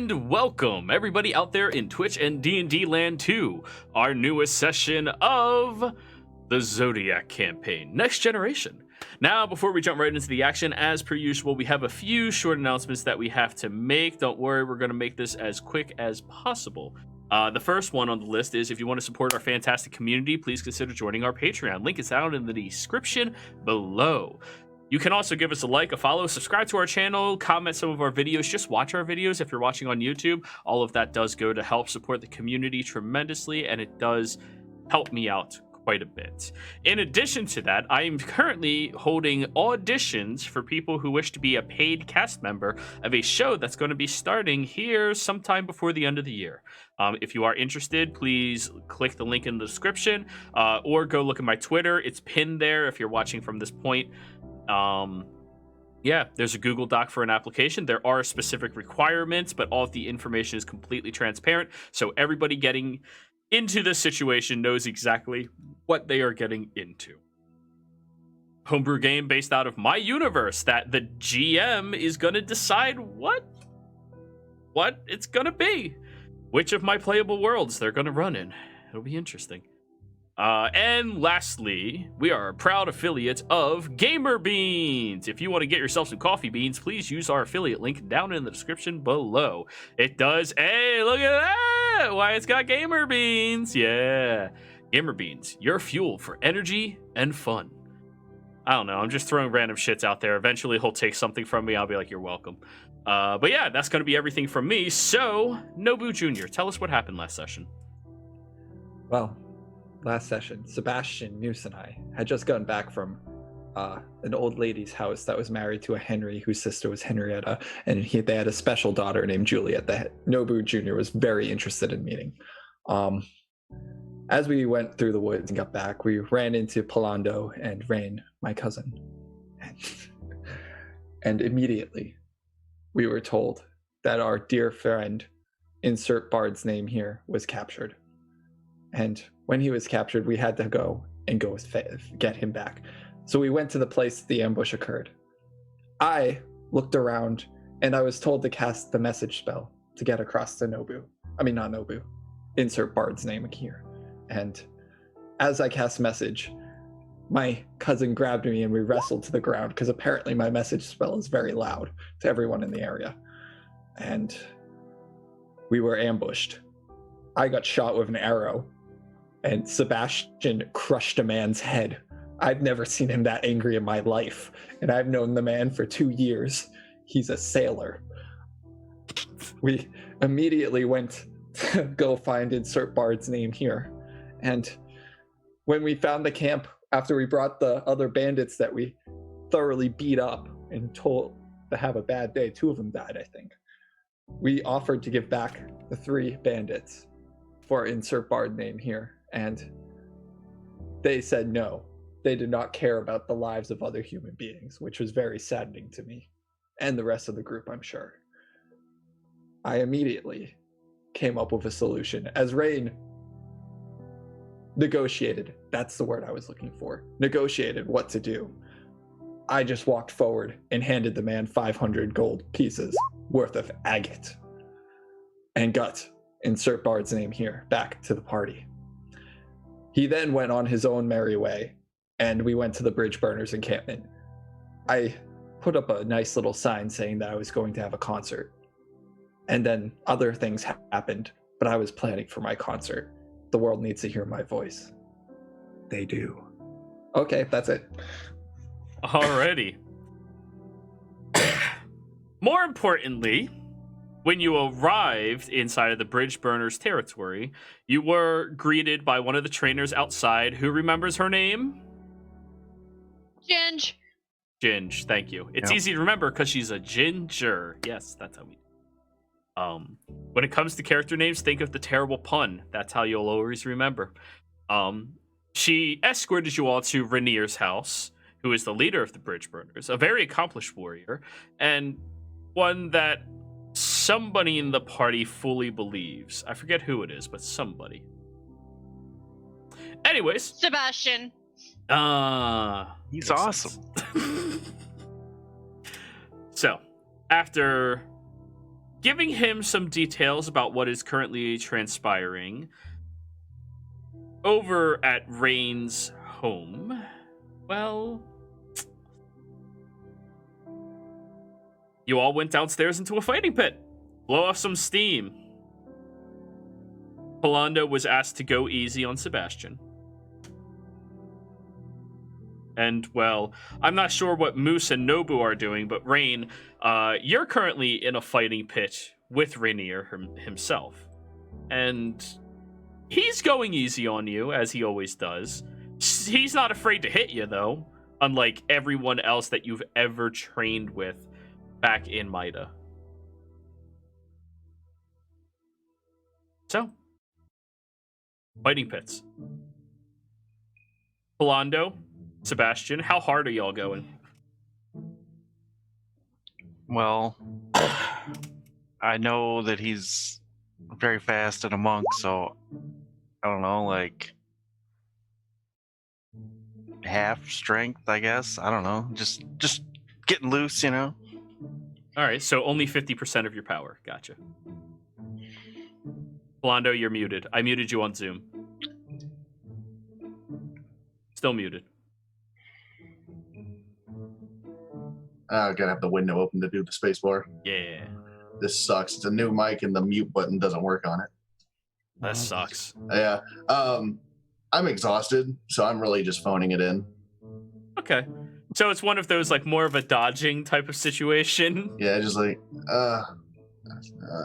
And welcome everybody out there in Twitch and D&D land to our newest session of the Zodiac campaign, Next Generation. Now, before we jump right into the action, as per usual, we have a few short announcements that we have to make. Don't worry, we're going to make this as quick as possible. The first one on the list is if you want to support our fantastic community, please consider joining our Patreon. Link is down in the description below. You can also give us a like, a follow, subscribe to our channel, comment some of our videos, just watch our videos if you're watching on YouTube. All of that does go to help support the community tremendously, and it does help me out quite a bit. In addition to that, I am currently holding auditions for people who wish to be a paid cast member of a show that's going to be starting here sometime before the end of the year. If you are interested, please click the link in the description or go look at my Twitter. It's pinned there if you're watching from this point. Yeah, there's a Google Doc for an application. There are specific requirements, but all of the information is completely transparent. So everybody getting into this situation knows exactly what they are getting into. Homebrew game based out of my universe that the GM is going to decide what it's going to be. Which of my playable worlds they're going to run in. It'll be interesting. And lastly, we are a proud affiliate of Gamer Beans. If you want to get yourself some coffee beans, please use our affiliate link down in the description below. It does. Hey, look at that! Why, it's got Gamer Beans. Yeah. Gamer Beans, your fuel for energy and fun. I don't know. I'm just throwing random shits out there. Eventually, he'll take something from me. I'll be like, you're welcome. But yeah, that's going to be everything from me. So, Nobu Jr., tell us what happened last session. Well, last session, Sebastian, Noose, and I had just gotten back from an old lady's house that was married to a Henry, whose sister was Henrietta, and they had a special daughter named Juliet that Nobu Jr. was very interested in meeting. As we went through the woods and got back, we ran into Palando and Rain, my cousin. And immediately, we were told that our dear friend, insert Bard's name here, was captured. And when he was captured, we had to go get him back. So we went to the place the ambush occurred. I looked around, and I was told to cast the message spell to get across to Nobu. I mean, not Nobu. Insert Bard's name here. And as I cast message, my cousin grabbed me and we wrestled to the ground because apparently my message spell is very loud to everyone in the area. And we were ambushed. I got shot with an arrow, and Sebastian crushed a man's head. I've never seen him that angry in my life, and I've known the man for 2 years. He's a sailor. We immediately went to go find insert Bard's name here. And when we found the camp, after we brought the other bandits that we thoroughly beat up and told to have a bad day, 2 of them died, I think, we offered to give back the 3 bandits for insert Bard name here. And they said no. They did not care about the lives of other human beings, which was very saddening to me and the rest of the group, I'm sure. I immediately came up with a solution. As Rain negotiated, that's the word I was looking for, negotiated what to do, I just walked forward and handed the man 500 gold pieces worth of agate and got insert Bard's name here back to the party. He then went on his own merry way, and we went to the Bridge Burners encampment. I put up a nice little sign saying that I was going to have a concert. And then other things happened, but I was planning for my concert. The world needs to hear my voice. They do. Okay, that's it. Alrighty. More importantly, when you arrived inside of the Bridge Burners territory, you were greeted by one of the trainers outside. Who remembers her name? Ginge. Ginge, thank you. It's easy to remember because she's a ginger. Yes, that's how we when it comes to character names, think of the terrible pun. That's how you'll always remember. She escorted you all to Rainier's house, who is the leader of the Bridge Burners, a very accomplished warrior, and one that somebody in the party fully believes. I forget who it is, but somebody. Anyways. Sebastian. He's awesome. So, after giving him some details about what is currently transpiring over at Rain's home. Well, you all went downstairs into a fighting pit. Blow off some steam. Polando was asked to go easy on Sebastian. And, well, I'm not sure what Moose and Nobu are doing, but Rain, you're currently in a fighting pit with Rainier himself. And he's going easy on you, as he always does. He's not afraid to hit you, though, unlike everyone else that you've ever trained with back in Maida. So, fighting pits. Polando, Sebastian, how hard are y'all going? Well, I know that he's very fast and a monk, so I don't know, like half strength, I guess. I don't know. Just getting loose, you know. All right, so only 50% of your power. Gotcha. Polando, you're muted. I muted you on Zoom. Still muted. Gotta have the window open to do the spacebar. Yeah. This sucks. It's a new mic and the mute button doesn't work on it. That sucks. Yeah. I'm exhausted, so I'm really just phoning it in. Okay. So it's one of those, like, more of a dodging type of situation. Yeah, just like,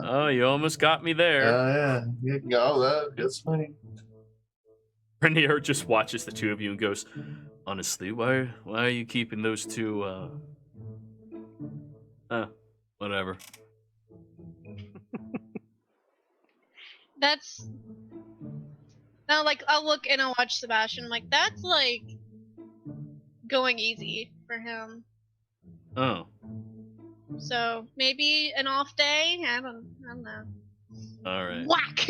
Oh, you almost got me there. yeah. That's funny. Rainier just watches the two of you and goes, honestly, why are you keeping those two, whatever. That's... Now, like, I'll look and I'll watch Sebastian. Like, that's, like, going easy for him. Oh. So, maybe an off day? I don't know. All right. Whack!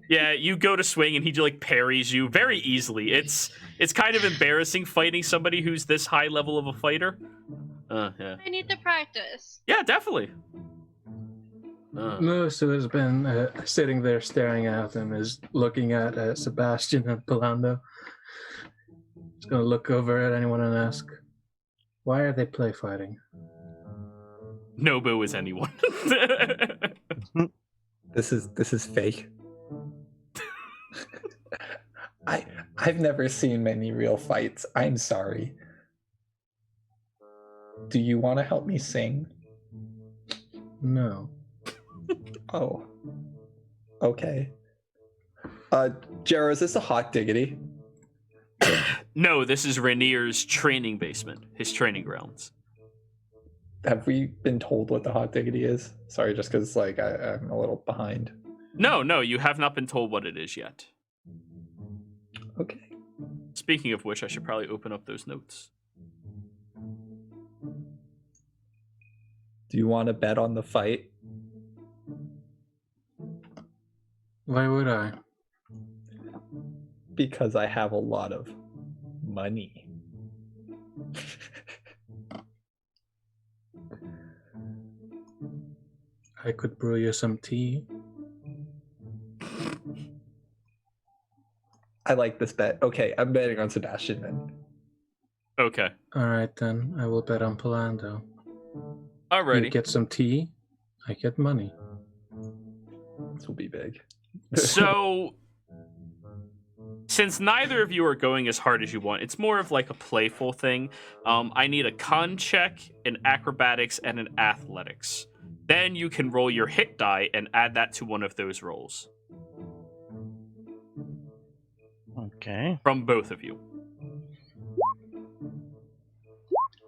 Yeah, you go to swing and he, like, parries you very easily. It's kind of embarrassing fighting somebody who's this high level of a fighter. Yeah. I need to practice. Yeah, definitely. Moose, who has been sitting there staring at him, is looking at Sebastian and Polando. He's going to look over at anyone and ask, why are they play fighting? Nobu is anyone. This is fake. I've never seen many real fights. I'm sorry. Do you want to help me sing? No. Oh. Okay. Jero, is this a hot diggity? No, this is Rainier's training basement, his training grounds. Have we been told what the hot diggity is? Sorry, just because like I'm a little behind. No, you have not been told what it is yet. Okay. Speaking of which, I should probably open up those notes. Do you want to bet on the fight? Why would I? Because I have a lot of money. I could brew you some tea. I like this bet. Okay, I'm betting on Sebastian then. Okay. All right, then. I will bet on Polando. Alrighty. You get some tea, I get money. This will be big. So, since neither of you are going as hard as you want, it's more of like a playful thing. I need a con check, an acrobatics, and an athletics. Then you can roll your hit die and add that to one of those rolls. Okay. From both of you.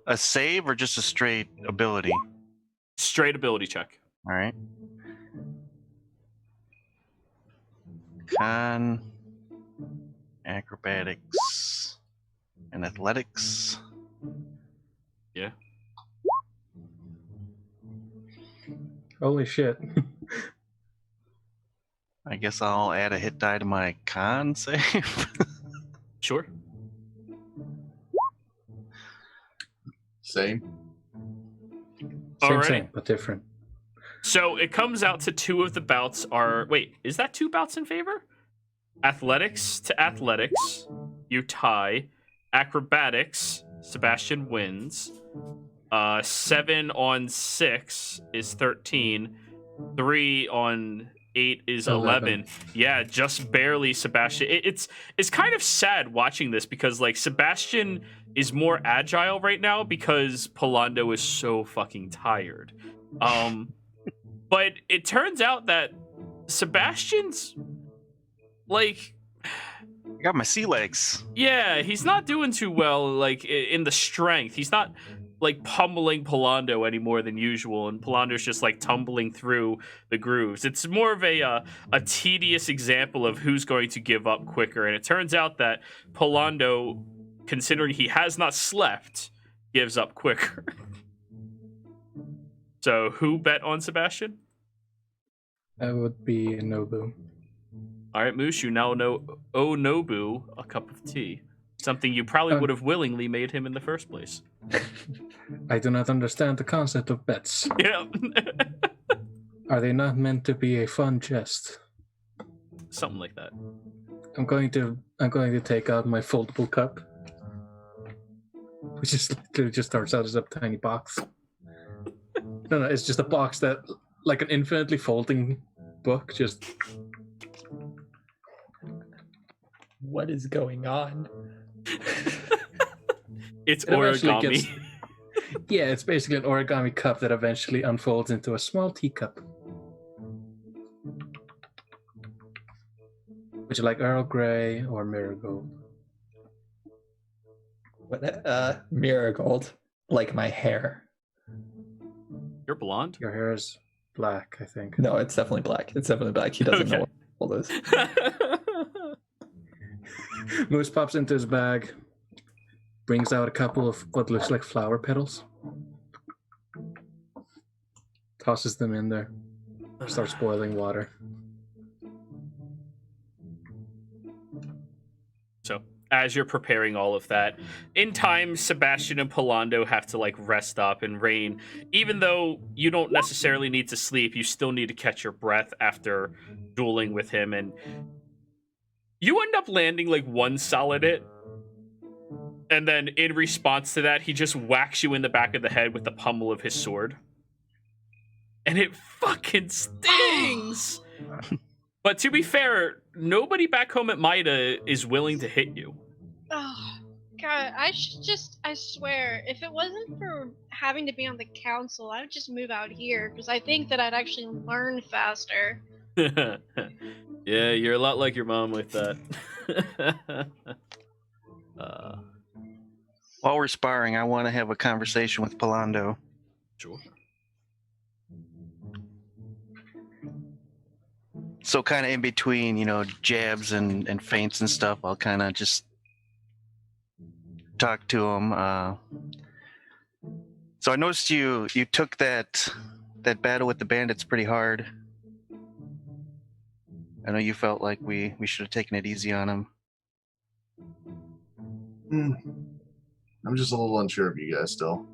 A save or just a straight ability? Straight ability check. All right. Con, acrobatics, and athletics. Yeah. Holy shit. I guess I'll add a hit die to my con save. Sure. Same. Same, Alrighty. same, but different. So it comes out to two of the bouts are. Wait, is that two bouts in favor? Athletics to athletics, you tie. Acrobatics, Sebastian wins. 7 on 6 is 13. 3 on 8 is 11. Yeah, just barely Sebastian. It's kind of sad watching this because like Sebastian is more agile right now because Polando is so fucking tired. But it turns out that Sebastian's like I got my sea legs. yeah, he's not doing too well like in the strength. He's not like pummeling Polando any more than usual, and Polando's just like tumbling through the grooves. It's more of a tedious example of who's going to give up quicker, and it turns out that Polando, considering he has not slept, gives up quicker. So who bet on Sebastian? That would be Nobu. All right, Moose, you now know Nobu a cup of tea. Something you probably would have willingly made him in the first place. I do not understand the concept of bets. Yeah. Are they not meant to be a fun jest? Something like that. I'm going to take out my foldable cup, which is literally just starts out as a tiny box. No, it's just a box that, like an infinitely folding book, just. What is going on? It's It eventually origami. Yeah, it's basically an origami cup that eventually unfolds into a small teacup. Would you like Earl Grey or Marigold? What? Marigold, like my hair. You're blonde? Your hair is black, I think. No, it's definitely black. It's definitely black. He doesn't know what gold is. Moose pops into his bag, brings out a couple of what looks like flower petals, tosses them in there, starts boiling water. So, as you're preparing all of that, in time, Sebastian and Polando have to like rest up, and Rain, even though you don't necessarily need to sleep, you still need to catch your breath after dueling with him, and you end up landing like one solid hit. And then in response to that, he just whacks you in the back of the head with the pummel of his sword. And it fucking stings! But to be fair, nobody back home at Maida is willing to hit you. Oh, God, I swear, if it wasn't for having to be on the council, I would just move out here, because I think that I'd actually learn faster. Yeah, you're a lot like your mom with that. While we're sparring, I want to have a conversation with Polando. Sure. So kind of in between, jabs and feints and stuff, I'll kind of just talk to him. So I noticed you took that battle with the bandits pretty hard. I know you felt like we should have taken it easy on him. I'm just a little unsure of you guys still.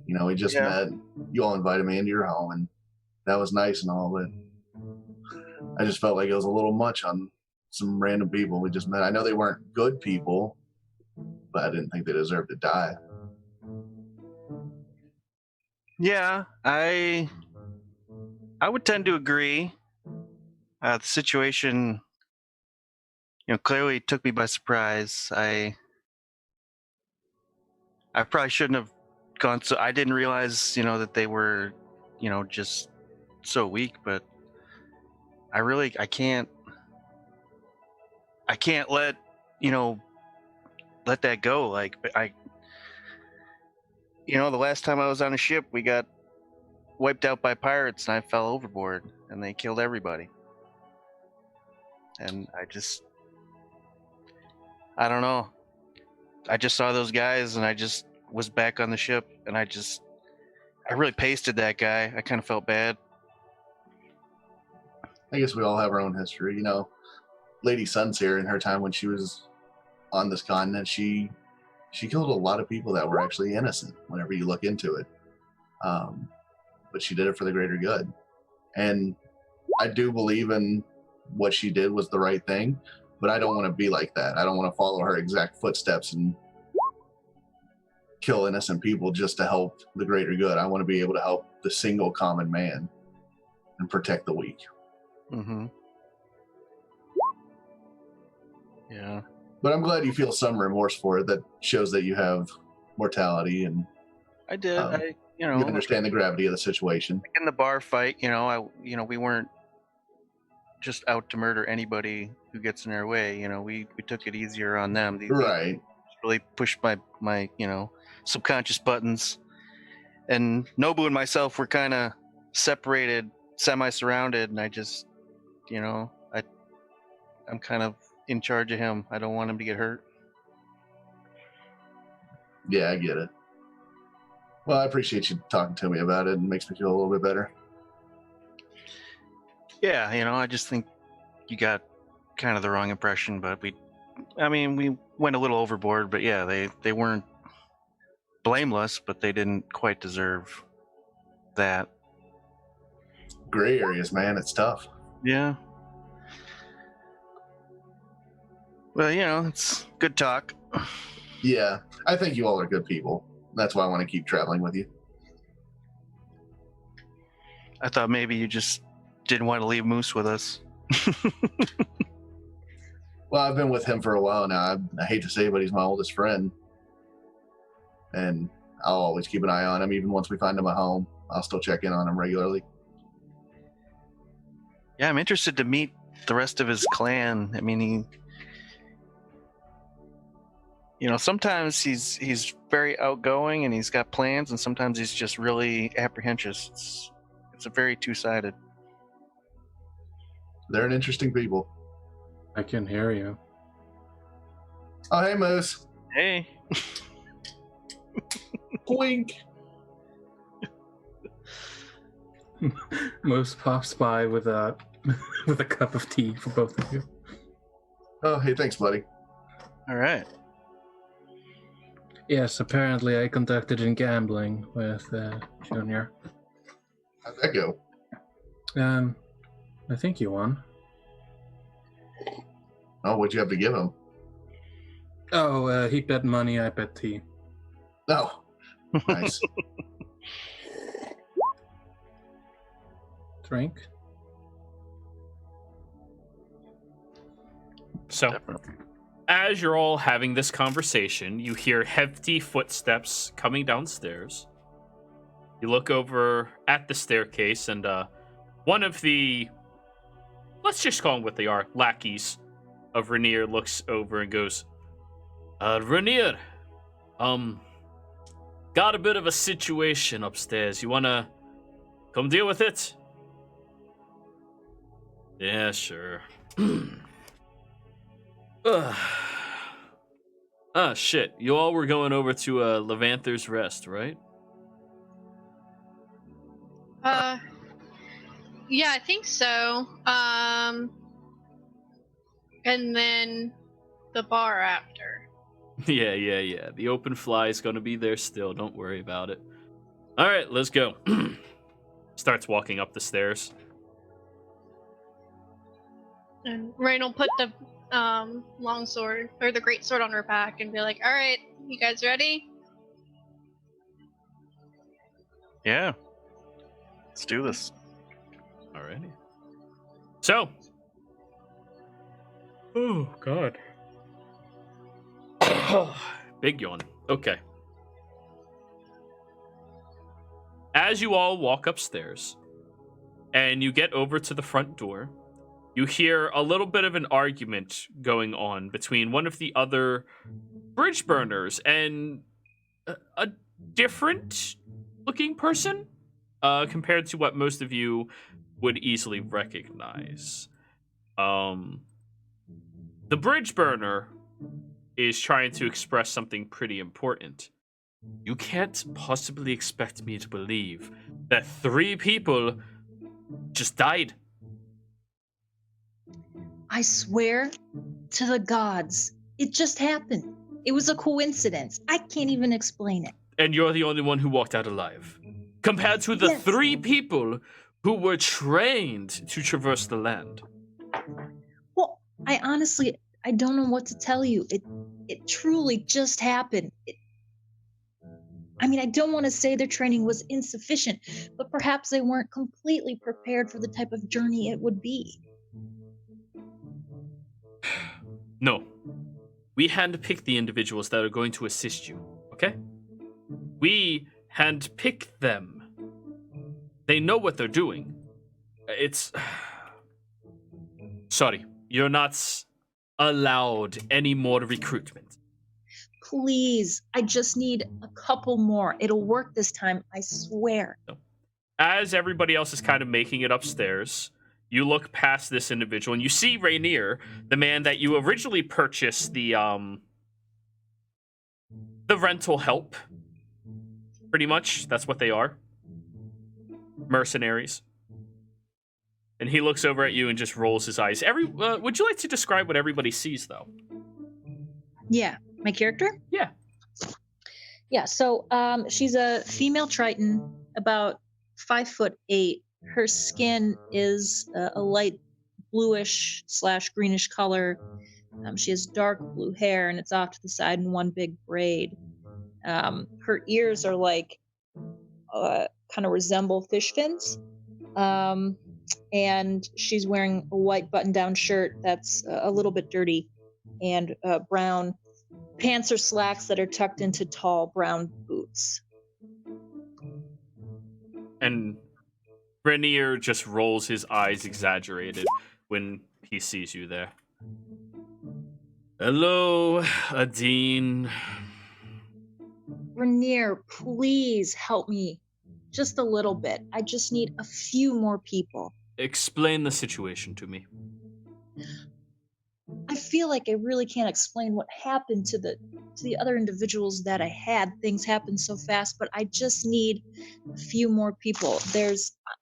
We just met. You all invited me into your home, and that was nice and all, but I just felt like it was a little much on some random people we just met. I know they weren't good people, but I didn't think they deserved to die. Yeah, I would tend to agree. The situation, clearly took me by surprise. I probably shouldn't have gone. So I didn't realize, that they were, just so weak. But I can't let let that go. Like the last time I was on a ship, we got wiped out by pirates, and I fell overboard, and they killed everybody. And I don't know. I just saw those guys, and I just was back on the ship, and I really pasted that guy. I kind of felt bad. I guess we all have our own history. Lady Sun's here in her time when she was on this continent. She killed a lot of people that were actually innocent whenever you look into it. But she did it for the greater good. And I do believe in what she did was the right thing, but I don't want to be like that. I don't want to follow her exact footsteps and kill innocent people just to help the greater good. I want to be able to help the single common man and protect the weak. Mm-hmm. Yeah. But I'm glad you feel some remorse for it. That shows that you have mortality and I did. you understand the gravity of the situation. In the bar fight, we weren't just out to murder anybody who gets in our way. We took it easier on them. Right. Really pushed my subconscious buttons. And Nobu and myself were kind of separated, semi-surrounded, and I just, I'm kind of in charge of him. I don't want him to get hurt. Yeah, I get it. Well, I appreciate you talking to me about it. It makes me feel a little bit better. Yeah, I just think you got kind of the wrong impression, but we went a little overboard, but yeah, they weren't blameless, but they didn't quite deserve that. Gray areas, man, it's tough. Yeah. Well, it's good talk. Yeah, I think you all are good people. That's why I want to keep traveling with you. I thought maybe you just didn't want to leave Moose with us. Well, I've been with him for a while now. I hate to say it, but he's my oldest friend. And I'll always keep an eye on him. Even once we find him a home, I'll still check in on him regularly. Yeah, I'm interested to meet the rest of his clan. I mean, sometimes he's very outgoing and he's got plans, and sometimes he's just really apprehensive. It's a very two-sided. They're an interesting people. I can hear you. Oh, hey, Moose. Hey. Wink. Moose pops by with a with a cup of tea for both of you. Oh, hey, thanks, buddy. All right. Yes, apparently I conducted in gambling with Junior. How'd that go? I think you won. Oh, what'd you have to give him? Oh, he bet money, I bet tea. Oh, nice. Drink? So, as you're all having this conversation, you hear hefty footsteps coming downstairs. You look over at the staircase, and one of the, let's just call them what they are, lackeys of Rainier looks over and goes, Rainier, got a bit of a situation upstairs. You wanna come deal with it? Yeah, sure. Shit. You all were going over to Levanther's Rest, right? Yeah, I think so. And then the bar after. Yeah. The open fly is going to be there still. Don't worry about it. All right, let's go. Starts walking up the stairs. And Rain will put the long sword or the great sword on her back and be like, "All right, you guys ready?" Yeah. Let's do this. Alrighty. So. Oh, God. Big yawn. Okay. As you all walk upstairs and you get over to the front door, you hear a little bit of an argument going on between one of the other bridge burners and a different looking person compared to what most of you would easily recognize. The bridge burner is trying to express something pretty important. You can't possibly expect me to believe that 3 people just died. I swear to the gods, it just happened. It was a coincidence. I can't even explain it. And you're the only one who walked out alive. Compared to the Yes. 3 people who were trained to traverse the land. Well, I honestly, I don't know what to tell you. It truly just happened. I mean, I don't want to say their training was insufficient, but perhaps they weren't completely prepared for the type of journey it would be. No. We handpick the individuals that are going to assist you, okay? We handpick them. They know what they're doing. It's... Sorry, you're not allowed any more recruitment. Please, I just need a couple more. It'll work this time, I swear. As everybody else is kind of making it upstairs, you look past this individual and you see Rainier, the man that you originally purchased the rental help. Pretty much, that's what they are. Mercenaries. And he looks over at you and just rolls his eyes. Would you like to describe what everybody sees, though? Yeah, my character? Yeah. Yeah, so she's a female Triton, about 5'8". Her skin is a light bluish/greenish color. She has dark blue hair, and it's off to the side in one big braid. Her ears are like kind of resemble fish fins. And she's wearing a white button-down shirt that's a little bit dirty, and brown pants or slacks that are tucked into tall brown boots. And Rainier just rolls his eyes exaggerated when he sees you there. Hello, Adine. Rainier, please help me. Just a little bit. I just need a few more people. Explain the situation to me. I feel like I really can't explain what happened to the other individuals that I had. Things happened so fast, but I just need a few more people.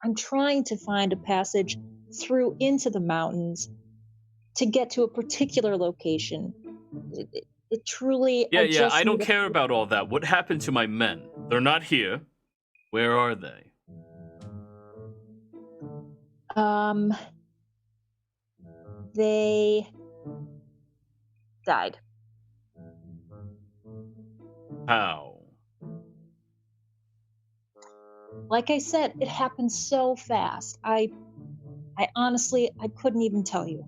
I'm trying to find a passage through into the mountains to get to a particular location. It truly... I don't care about all that. What happened to my men? They're not here. Where are they? They died. How? Like I said, it happened so fast. I honestly, I couldn't even tell you.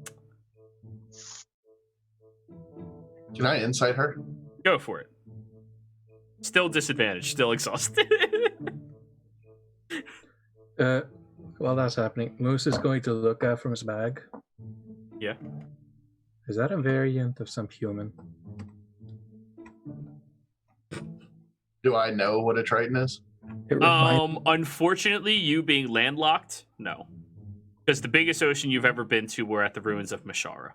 Can I insight her? Go for it. Still disadvantaged, still exhausted. While that's happening, Moose is going to look out from his bag. Yeah. Is that a variant of some human? Do I know what a Triton is? Unfortunately, you being landlocked, no. Because the biggest ocean you've ever been to were at the ruins of Mashara.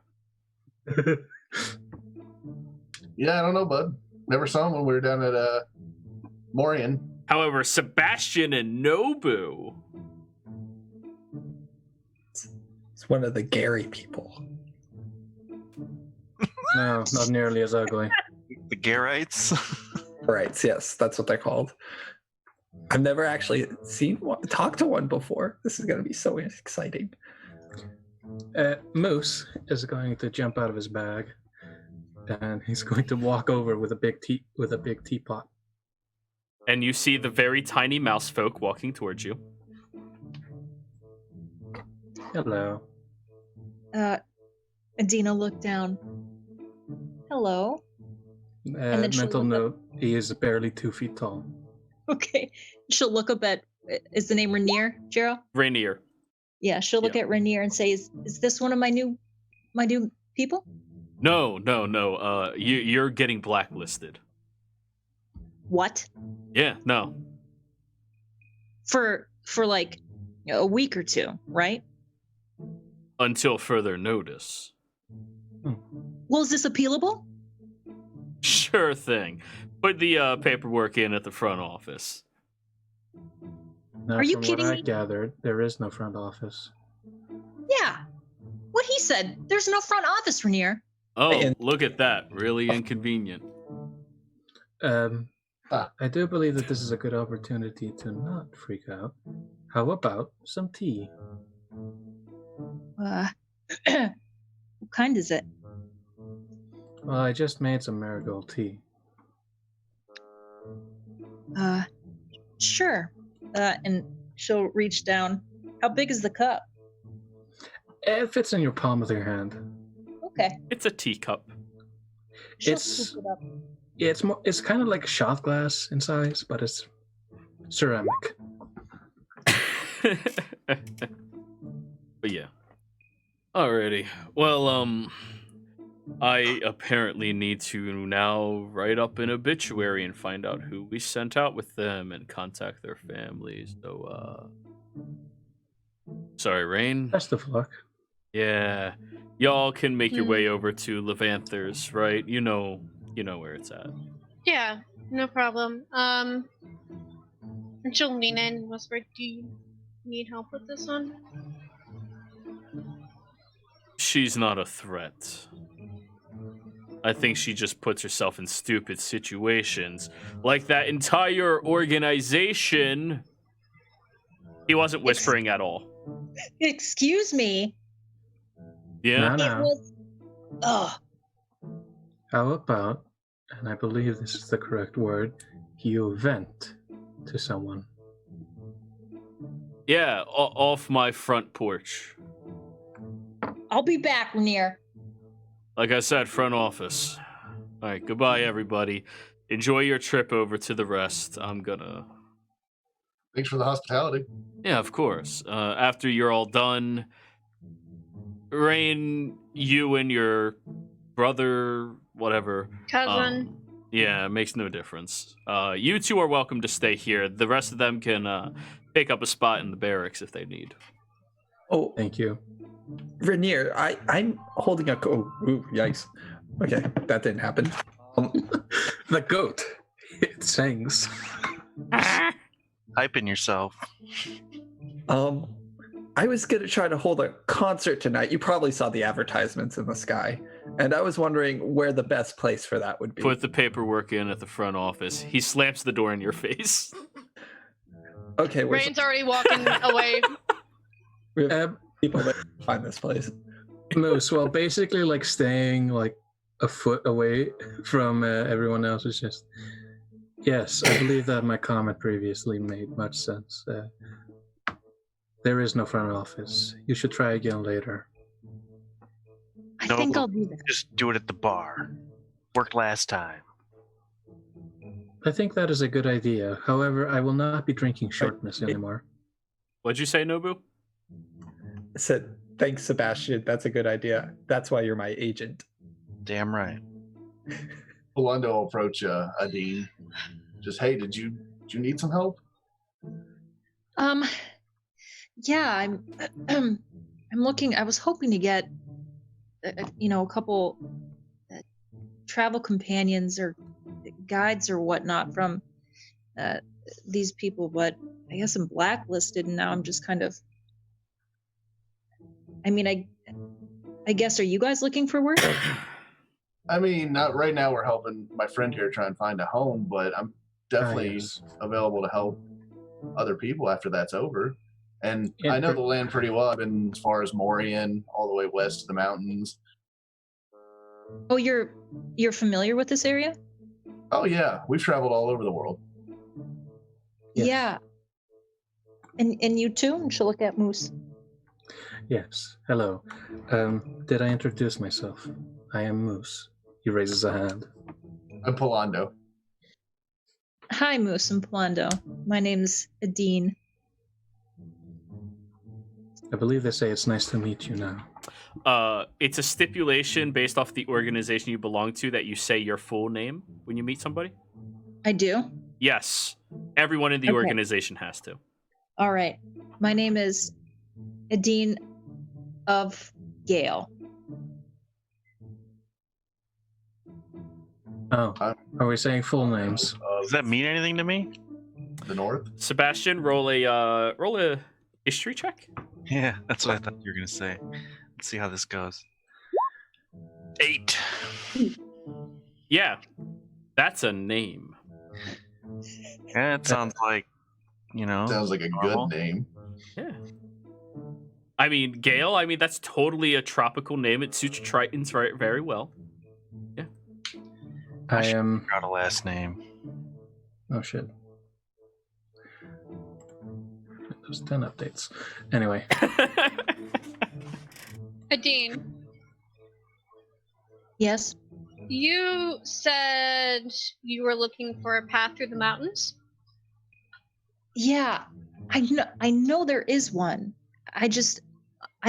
Yeah, I don't know, bud. Never saw him when we were down at Morian. However, Sebastian and Nobu... It's one of the Gary people. No, not nearly as ugly. The Garites? Right, yes, that's what they're called. I've never actually talked to one before. This is going to be so exciting. Moose is going to jump out of his bag, and he's going to walk over with a big teapot. And you see the very tiny mouse folk walking towards you. Hello. Adina looked down. Hello. And then Mental note, he is barely 2 feet tall. Okay. She'll look up at, is the name Rainier, Gerald? Rainier. Yeah, she'll look at Rainier and say, is this one of my new people? No. You're getting blacklisted. What? Yeah, no. For like a week or two, right? Until further notice. Well, is this appealable? Sure thing. Put the paperwork in at the front office. Now, Are you from kidding what I me? gathered, there is no front office. Yeah. What he said. There's no front office, Rainier. Oh, look at that. Really inconvenient. I do believe that this is a good opportunity to not freak out. How about some tea? What kind is it? Well, I just made some marigold tea. Sure. And she'll reach down. How big is the cup? It fits in your palm of your hand. Okay. It's a teacup. She'll It's- scoop it up. Yeah, it's kind of like a shot glass in size, but it's ceramic. But yeah. Alrighty. Well, I apparently need to now write up an obituary and find out who we sent out with them and contact their families. So, sorry, Rain. Best of luck. Yeah, y'all can make your way over to Levanther's, right? You know where it's at. Yeah, no problem. And she'll lean in and whisper, "Do you need help with this one?" She's not a threat. I think she just puts herself in stupid situations, like that entire organization. He wasn't whispering at all. Excuse me. Yeah. No. It was. Ugh. How about, and I believe this is the correct word, you vent to someone. Yeah, off my front porch. I'll be back, Rainier. Like I said, front office. All right, goodbye, everybody. Enjoy your trip over to the rest. I'm gonna... Thanks for the hospitality. Yeah, of course. After you're all done, Rain, you and your brother, whatever. Cousin. Yeah, it makes no difference. You two are welcome to stay here. The rest of them can pick up a spot in the barracks if they need. Oh, Thank you. Rainier, I'm holding a. Ooh, yikes. Okay, that didn't happen. The goat. It sings. Hyping yourself. I was gonna try to hold a concert tonight. You probably saw the advertisements in the sky, and I was wondering where the best place for that would be. Put the paperwork in at the front office. He slams the door in your face. Okay, Rain's already walking away. we have people that find this place. Moose, well, basically, like staying like a foot away from everyone else is just. Yes, I believe that my comment previously made much sense. There is no front office. You should try again later. I No. think I'll do that. Just do it at the bar. Worked last time. I think that is a good idea. However, I will not be drinking shortness anymore. What'd you say, Nobu? I said, thanks, Sebastian. That's a good idea. That's why you're my agent. Damn right. Belundo will approach Adine. Just, hey, did you need some help? Yeah, I'm looking. I was hoping to get, a couple travel companions or guides or whatnot from these people, but I guess I'm blacklisted, and now I'm just kind of. I mean, I guess, are you guys looking for work? I mean, not right now. We're helping my friend here try and find a home, but I'm definitely yes. available to help other people after that's over. And Yeah, I know the land pretty well. I've been as far as Morian, all the way west to the mountains. Oh, you're familiar with this area? Oh yeah, we've traveled all over the world. Yes. Yeah. And you too? And she'll look at Moose. Yes. Hello. Did I introduce myself? I am Moose. He raises a hand. I'm Polando. Hi, Moose and Polando. My name's Adine. I believe they say it's nice to meet you now. It's a stipulation based off the organization you belong to that you say your full name when you meet somebody. I do? Yes, everyone in the Okay. organization has to. All right. My name is Adine of Gale. Oh, are we saying full names? Does that mean anything to me? The north. Sebastian, roll a history check. Yeah, that's what I thought you were gonna say. Let's see how this goes. 8. Yeah, that's a name. Yeah, it sounds like, Sounds like a normal. good name. Yeah. I mean, Gale, that's totally a tropical name. It suits Tritons very, very well. Yeah. I I should am. figure out a last name. Oh shit. Those 10 updates. Anyway, Adine, Yes. you said you were looking for a path through the mountains. Yeah, I know there is one. I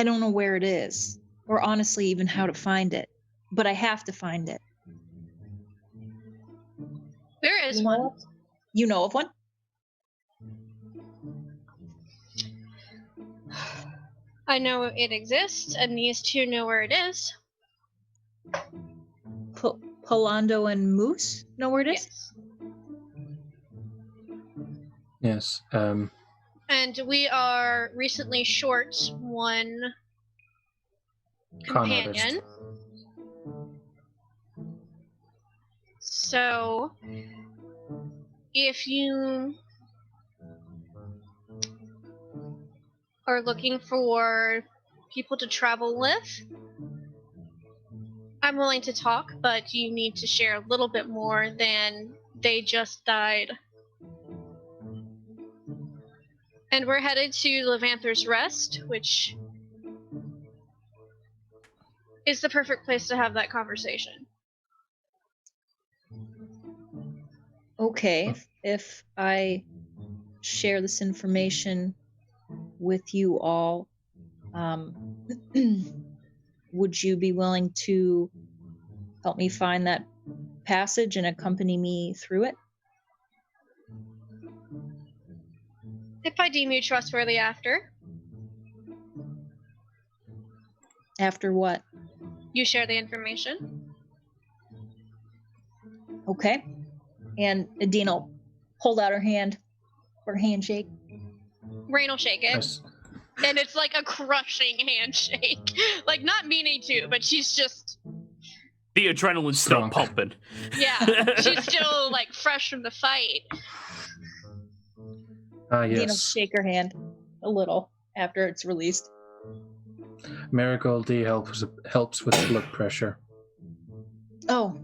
don't know where it is, or honestly even how to find it. But I have to find it. There is You know one. of- You know of one? I know it exists, and these two know where it is. Polando and Moose know where it is? Yes. yes. And we are recently short one Con artist. companion. So, if you are looking for people to travel with, I'm willing to talk, but you need to share a little bit more than they just died. And we're headed to Levanther's Rest, which is the perfect place to have that conversation. Okay, if I share this information with you all, would you be willing to help me find that passage and accompany me through it? If I deem you trustworthy after, After what? you share the information. Okay. And Adine will hold out her hand for a handshake. Rain will shake it, Yes. and it's like a crushing handshake. Like, not meaning to, but she's just, The adrenaline's still Strong. pumping. yeah, she's still, like, fresh from the fight. Ah, Adine will yes. shake her hand a little after it's released. Marigold D helps with blood pressure. Oh,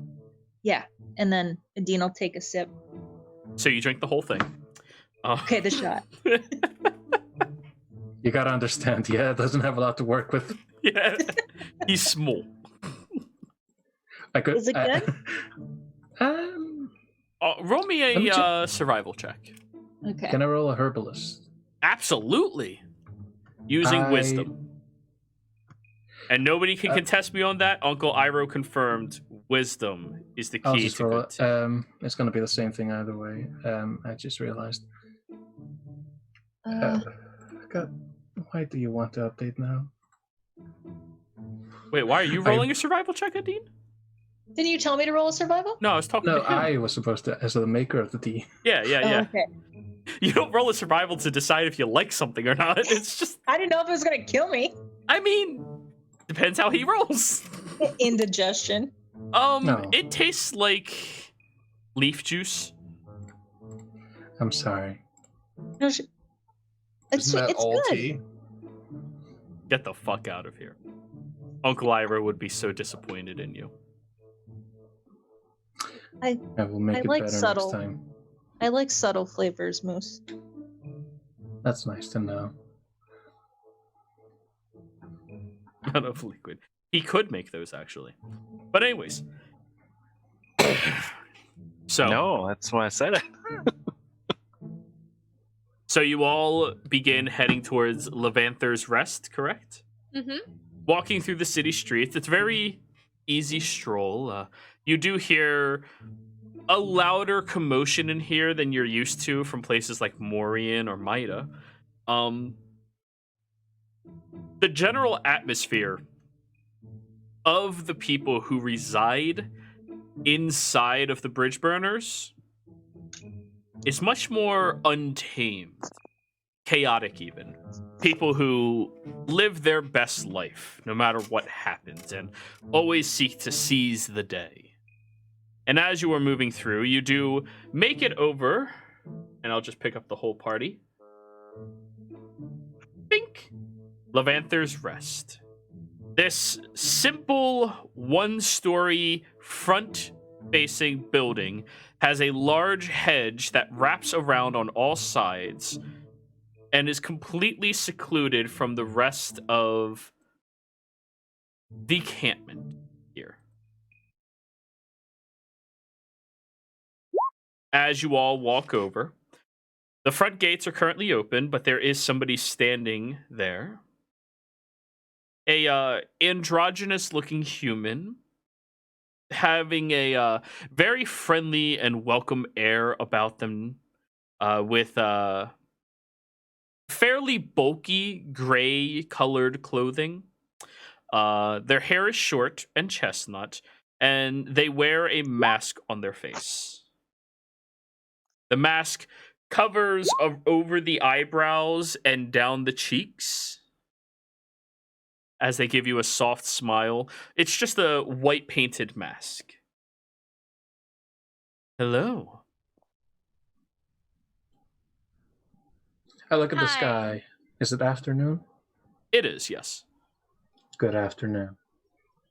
yeah. And then Adine will take a sip. So you drink the whole thing. Okay, the shot. You gotta understand, yeah, it doesn't have a lot to work with. Yeah. He's small. I could. Is it good? Roll me Let me a survival check. Okay. Can I roll a herbalist? Absolutely. Using wisdom. And nobody can contest me on that. Uncle Iroh confirmed wisdom is the I'll key just to roll good. it. It's gonna be the same thing either way. I just realized. God, why do you want to update now? Wait, why are you rolling a survival check, Adine? Didn't you tell me to roll a survival? No, I was talking No, to him. I was supposed to, as the maker of the D. Yeah. Oh, okay. You don't roll a survival to decide if you like something or not. It's just, I didn't know if it was gonna kill me. I mean, depends how he rolls. Indigestion. No. It tastes like leaf juice. I'm sorry. No, it's Isn't that it's all good. tea? Get the fuck out of here. Uncle Iroh would be so disappointed in you. I will make I it like better subtle. next time. I like subtle flavors, Moose. That's nice to know. Out of liquid. He could make those actually. But anyways. So No, that's why I said it. So you all begin heading towards Levanther's Rest, correct? Mm-hmm. Walking through the city streets. It's a very easy stroll. You do hear a louder commotion in here than you're used to from places like Morian or Maida. The general atmosphere of the people who reside inside of the Bridge Burners is much more untamed, chaotic even. People who live their best life, no matter what happens, and always seek to seize the day. And as you are moving through, you do make it over, and I'll just pick up the whole party. Bink! Levanther's Rest. This simple one-story front-facing building has a large hedge that wraps around on all sides and is completely secluded from the rest of the encampment here. As you all walk over, the front gates are currently open, but there is somebody standing there. A androgynous-looking human having a very friendly and welcome air about them, with fairly bulky gray-colored clothing. Their hair is short and chestnut, and they wear a mask on their face. The mask covers over the eyebrows and down the cheeks as they give you a soft smile. It's just a white painted mask. Hello. I look at the Hi. sky. Is it afternoon? It is, yes. Good afternoon.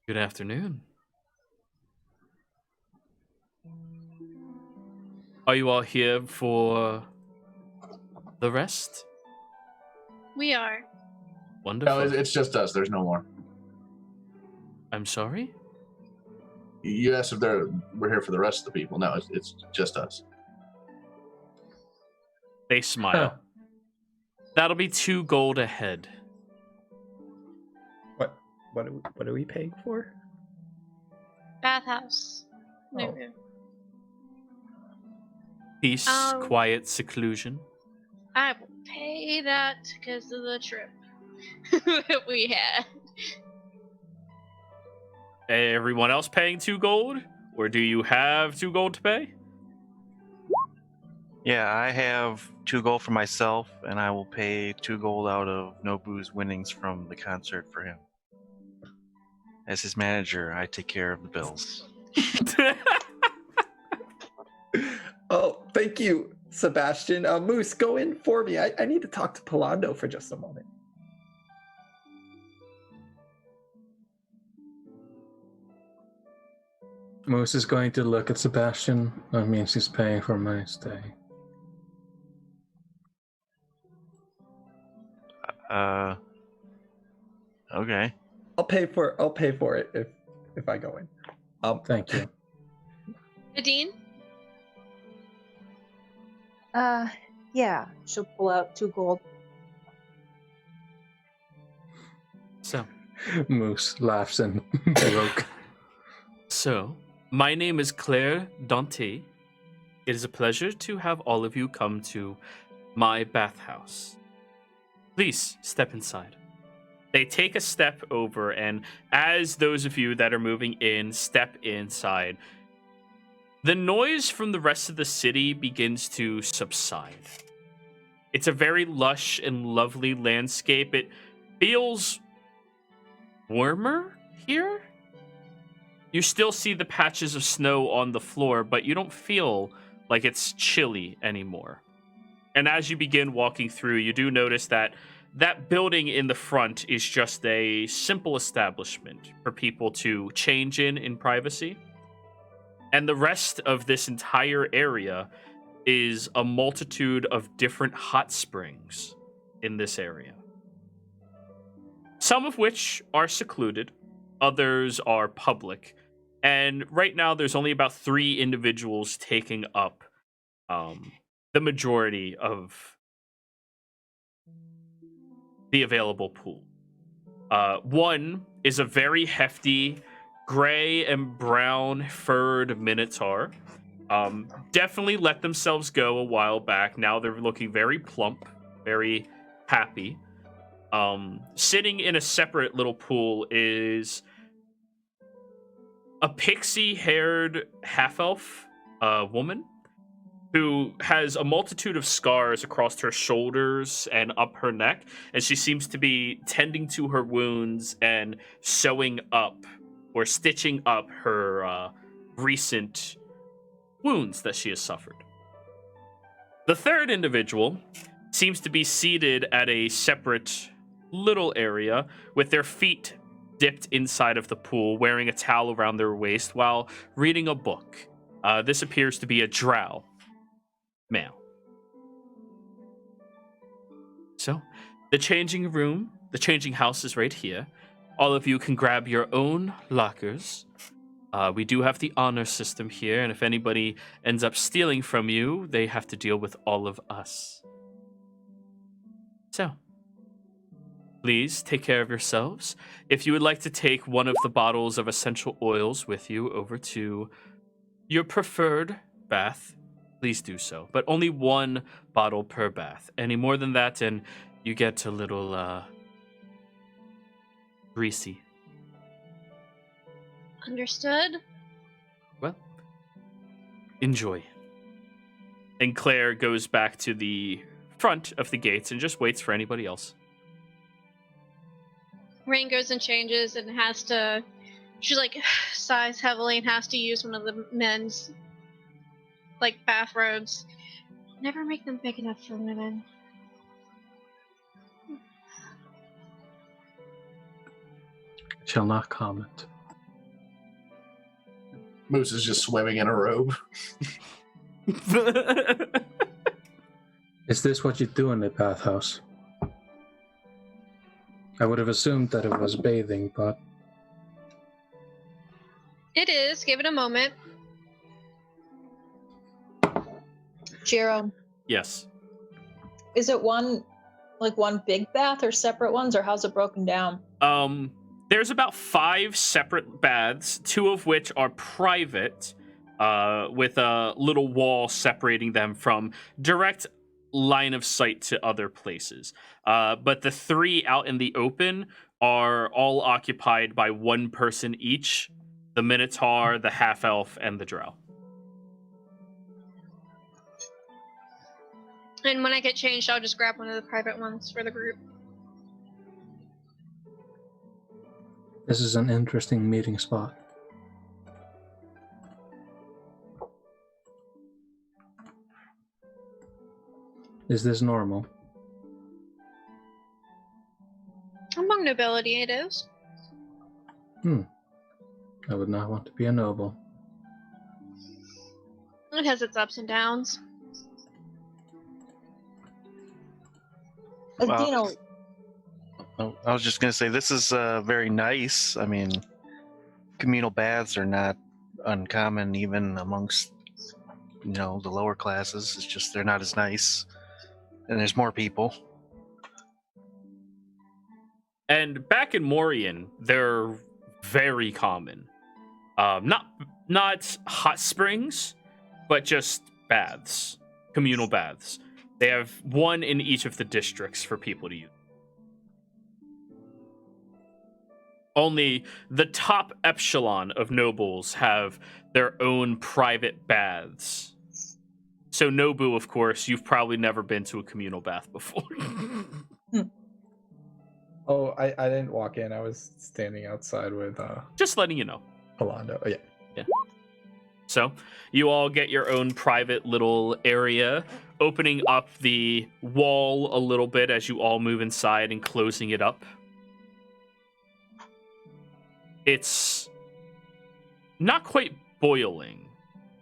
Good afternoon. Are you all here for the rest? We are. Wonderful. No, it's just us. There's no more. I'm sorry? You asked if we're here for the rest of the people. No, it's just us. They smile. That'll be 2 gold ahead. What are we paying for? Bathhouse. Oh. Peace, quiet, seclusion. I will pay that because of the trip that we had. Everyone else paying 2 gold? Or do you have 2 gold to pay? Yeah, I have 2 gold for myself, and I will pay 2 gold out of Nobu's winnings from the concert for him. As his manager, I take care of the bills. Oh, thank you, Sebastian. Moose, go in for me. I need to talk to Palando for just a moment. Moose is going to look at Sebastian. That means he's paying for my stay. Okay. I'll pay for it if I go in. Thank you. Nadine? Yeah. She'll pull out 2 gold. So, Moose laughs and broke. So, my name is Claire Dante. It is a pleasure to have all of you come to my bathhouse. Please step inside. They take a step over, and as those of you that are moving in step inside, the noise from the rest of the city begins to subside. It's a very lush and lovely landscape. It feels warmer here. You still see the patches of snow on the floor, but you don't feel like it's chilly anymore. And as you begin walking through, you do notice that that building in the front is just a simple establishment for people to change in privacy. And the rest of this entire area is a multitude of different hot springs in this area. Some of which are secluded, others are public. And right now there's only about 3 individuals taking up the majority of the available pool. One is a very hefty gray and brown furred minotaur. Definitely let themselves go a while back. Now they're looking very plump, very happy. Sitting in a separate little pool is a pixie-haired half-elf woman who has a multitude of scars across her shoulders and up her neck, and she seems to be tending to her wounds and sewing up or stitching up her recent wounds that she has suffered. The third individual seems to be seated at a separate little area with their feet dipped inside of the pool, wearing a towel around their waist while reading a book. This appears to be a drow male. So, the changing house is right here. All of you can grab your own lockers. We do have the honor system here, and if anybody ends up stealing from you, they have to deal with all of us. So, please take care of yourselves. If you would like to take one of the bottles of essential oils with you over to your preferred bath, please do so. But only one bottle per bath. Any more than that, and you get a little, greasy. Understood. Well, enjoy. And Claire goes back to the front of the gates and just waits for anybody else. Rain goes and changes and has to. She like sighs heavily and has to use one of the men's like bathrobes. Never make them big enough for women. Shall not comment. Moose is just swimming in a robe. Is this what you do in the bathhouse? I would have assumed that it was bathing, but It is. Give it a moment. Jiro, Yes. is it one big bath or separate ones, or how's it broken down? There's about 5 separate baths, 2 of which are private, with a little wall separating them from direct line of sight to other places. But the 3 out in the open are all occupied by one person each: the Minotaur, the half-elf, and the drow. And when I get changed, I'll just grab one of the private ones for the group. this is an interesting meeting spot. Is this normal? Among nobility, it is. I would not want to be a noble. It has its ups and downs. Well, Dino, Oh, I was just going to say, this is very nice. I mean, communal baths are not uncommon even amongst, the lower classes. It's just they're not as nice. And there's more people. And back in Morian, they're very common. Not hot springs, but just baths, communal baths. They have one in each of the districts for people to use. Only the top echelon of nobles have their own private baths. So Nobu, of course, you've probably never been to a communal bath before. Oh, I didn't walk in. I was standing outside with Just letting you know. Alondo. Oh, yeah. So you all get your own private little area, opening up the wall a little bit as you all move inside and closing it up. It's not quite boiling,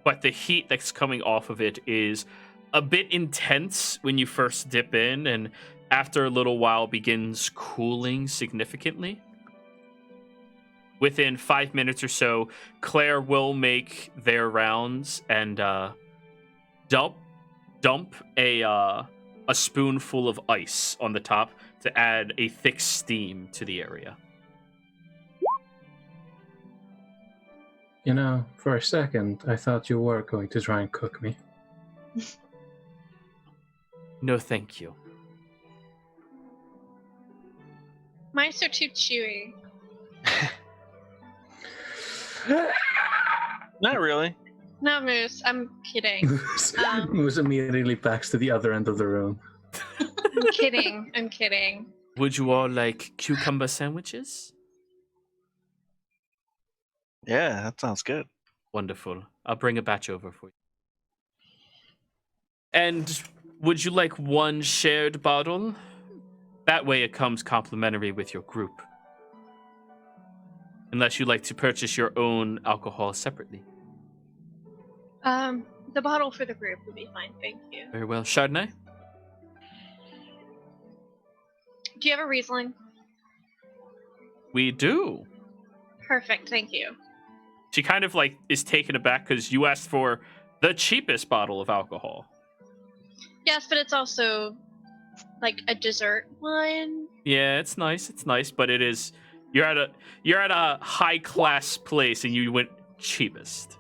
but the heat that's coming off of it is a bit intense when you first dip in, and after a little while begins cooling significantly. Within 5 minutes or so, Claire will make their rounds and dump a spoonful of ice on the top to add a thick steam to the area. For a second, I thought you were going to try and cook me. No, thank you. Mice are too chewy. Not really. No, Moose, I'm kidding. Moose immediately backs to the other end of the room. I'm kidding. I'm kidding. Would you all like cucumber sandwiches? Yeah, that sounds good. Wonderful. I'll bring a batch over for you. And would you like one shared bottle? That way it comes complimentary with your group. Unless you'd like to purchase your own alcohol separately. The bottle for the group would be fine, thank you. Very well. Chardonnay? Do you have a Riesling? We do. Perfect, thank you. She kind of like is taken aback because you asked for the cheapest bottle of alcohol. Yes, but it's also like a dessert one. Yeah, it's nice. It's nice, but it is you're at a high class place and you went cheapest.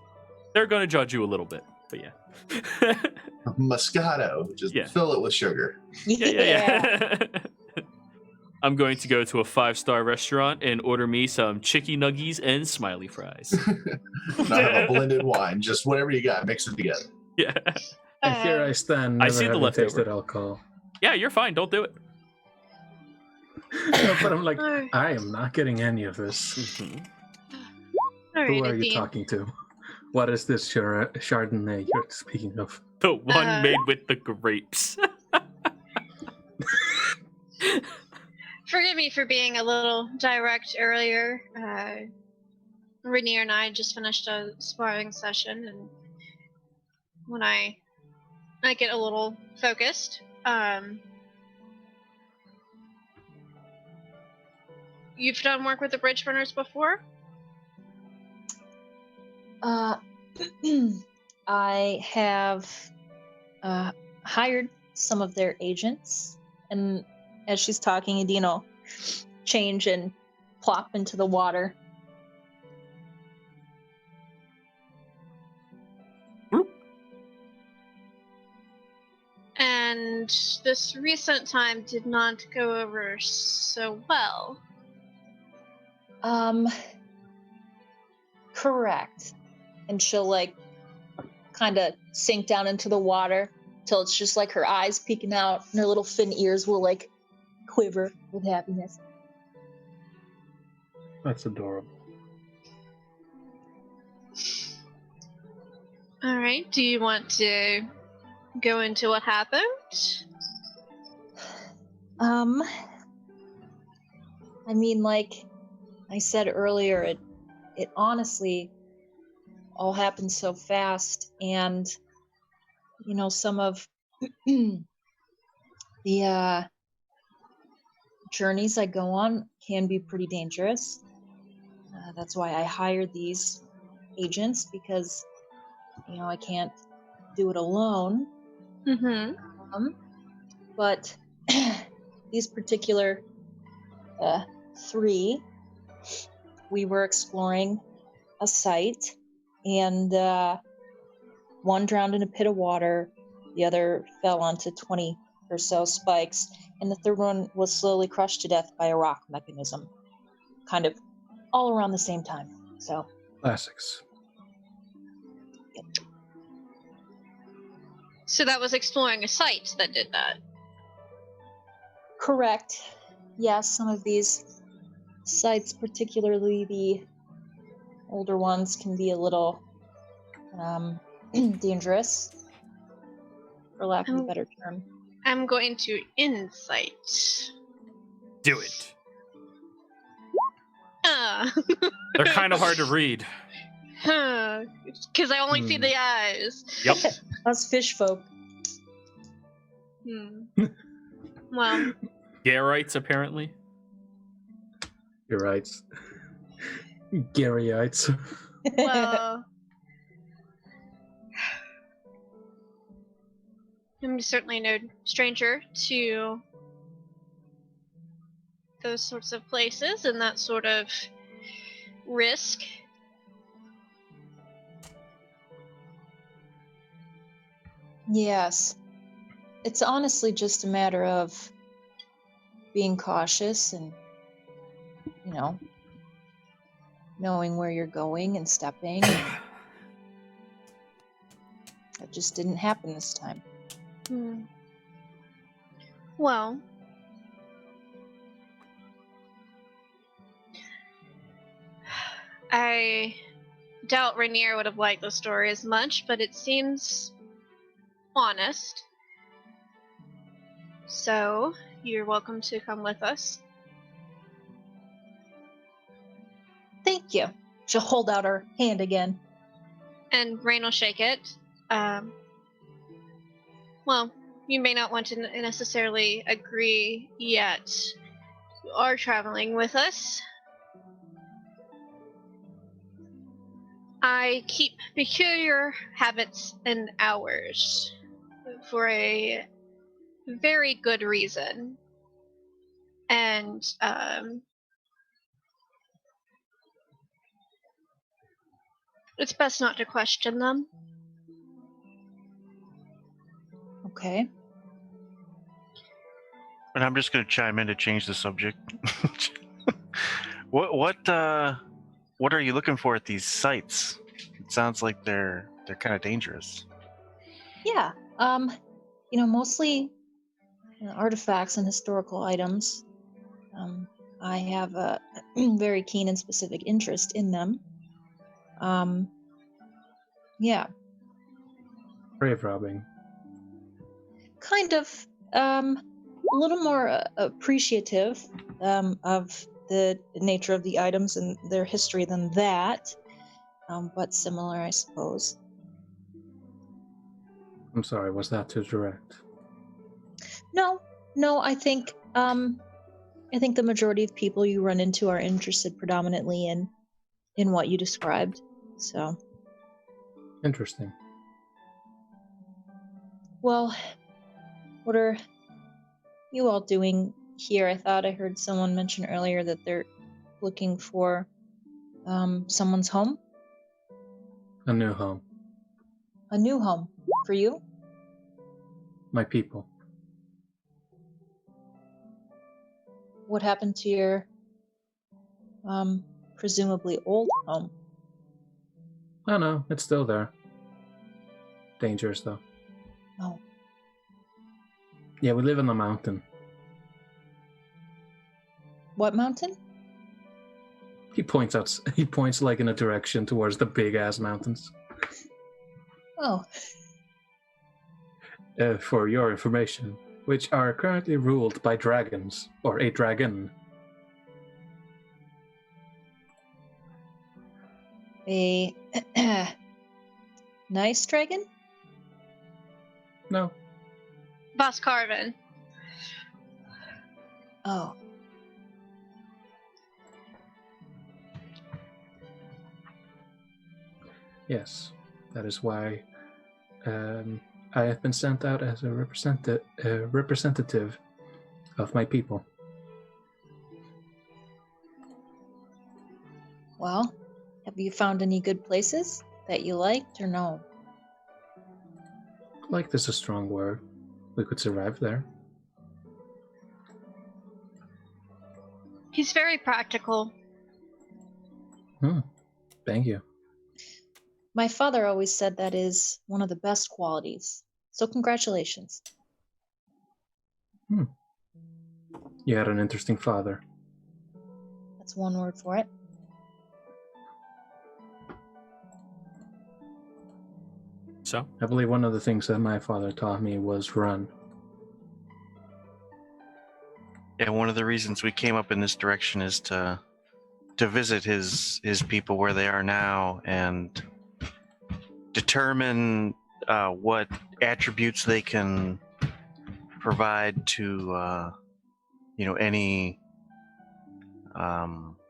They're gonna judge you a little bit, but yeah. Moscato, just Yeah. fill it with sugar. Yeah. I'm going to go to a 5-star restaurant and order me some chicky nuggies and smiley fries. Not have a blended wine, just whatever you got, mix it together. Yeah. And here I stand, I never see the having leftover. tasted alcohol. Yeah, you're fine. Don't do it. No, but I'm like, Alright. I am not getting any of this. Mhm. Who are you Dean. talking to? What is this Chardonnay you're speaking of? The one made with the grapes. Forgive me for being a little direct earlier. Rainier and I just finished a sparring session, and when I get a little focused, you've done work with the bridge runners before? I have hired some of their agents, and as she's talking, Adina will change and plop into the water. And this recent time did not go over so well. Correct. And she'll like kind of sink down into the water till it's just like her eyes peeking out and her little fin ears will like quiver with happiness. That's adorable. All right. Do you want to go into what happened? I mean, like I said earlier, it honestly all happened so fast, and you know, some of the journeys I go on can be pretty dangerous. That's why I hired these agents, because you know I can't do it alone. Mm-hmm. But these particular three, we were exploring a site, and one drowned in a pit of water, the other fell onto 20 or so spikes, and the third one was slowly crushed to death by a rock mechanism, kind of all around the same time. So Classics. So that was exploring a site that did that. correct. Yes, some of these sites, particularly the older ones, can be a little dangerous, for lack of a better term. I'm going to insight. Do it. They're They're kind of hard to read. Because I only see the eyes. Yep. Us fish folk. Well, Garites, apparently. You're right. Garyites. well, I'm certainly no stranger to those sorts of places and that sort of risk. Yes. It's honestly just a matter of being cautious and, you know, knowing where you're going and stepping. And that just didn't happen this time. Well, I doubt Rainier would have liked the story as much, but it seems honest. So, you're welcome to come with us. Thank you. She'll hold out her hand again. And Rain will shake it. Well, you may not want to necessarily agree yet. You are traveling with us. I keep peculiar habits and hours for a very good reason. And, it's best not to question them. Okay. And I'm just going to chime in to change the subject. What are you looking for at these sites? It sounds like they're kind of dangerous. Yeah. Mostly artifacts and historical items. I have a very keen and specific interest in them. Yeah. Grave robbing. Kind of. A little more appreciative of the nature of the items and their history than that. But similar, I suppose. I'm sorry, was that too direct? No, I think the majority of people you run into are interested predominantly in what you described. So, Interesting. well, what are you all doing here? I thought I heard someone mention earlier that they're looking for someone's home. A new home. A new home for you? My people. What happened to your presumably old home? Oh no, it's still there. Dangerous though. Oh. Yeah, we live in the mountain. What mountain? He points like in a direction towards the big ass mountains. Oh. For your information, which are currently ruled by dragons, or a dragon. A nice dragon? No. Boss Carvin. Oh. Yes, that is why I have been sent out as a representative of my people. Well, have you found any good places that you liked or no? Like this is a strong word. We could survive there. He's very practical. Thank you. My father always said that is one of the best qualities. So congratulations. You had an interesting father. That's one word for it. So? I believe one of the things that my father taught me was run. And one of the reasons we came up in this direction is to visit his people where they are now and determine what attributes they can provide to any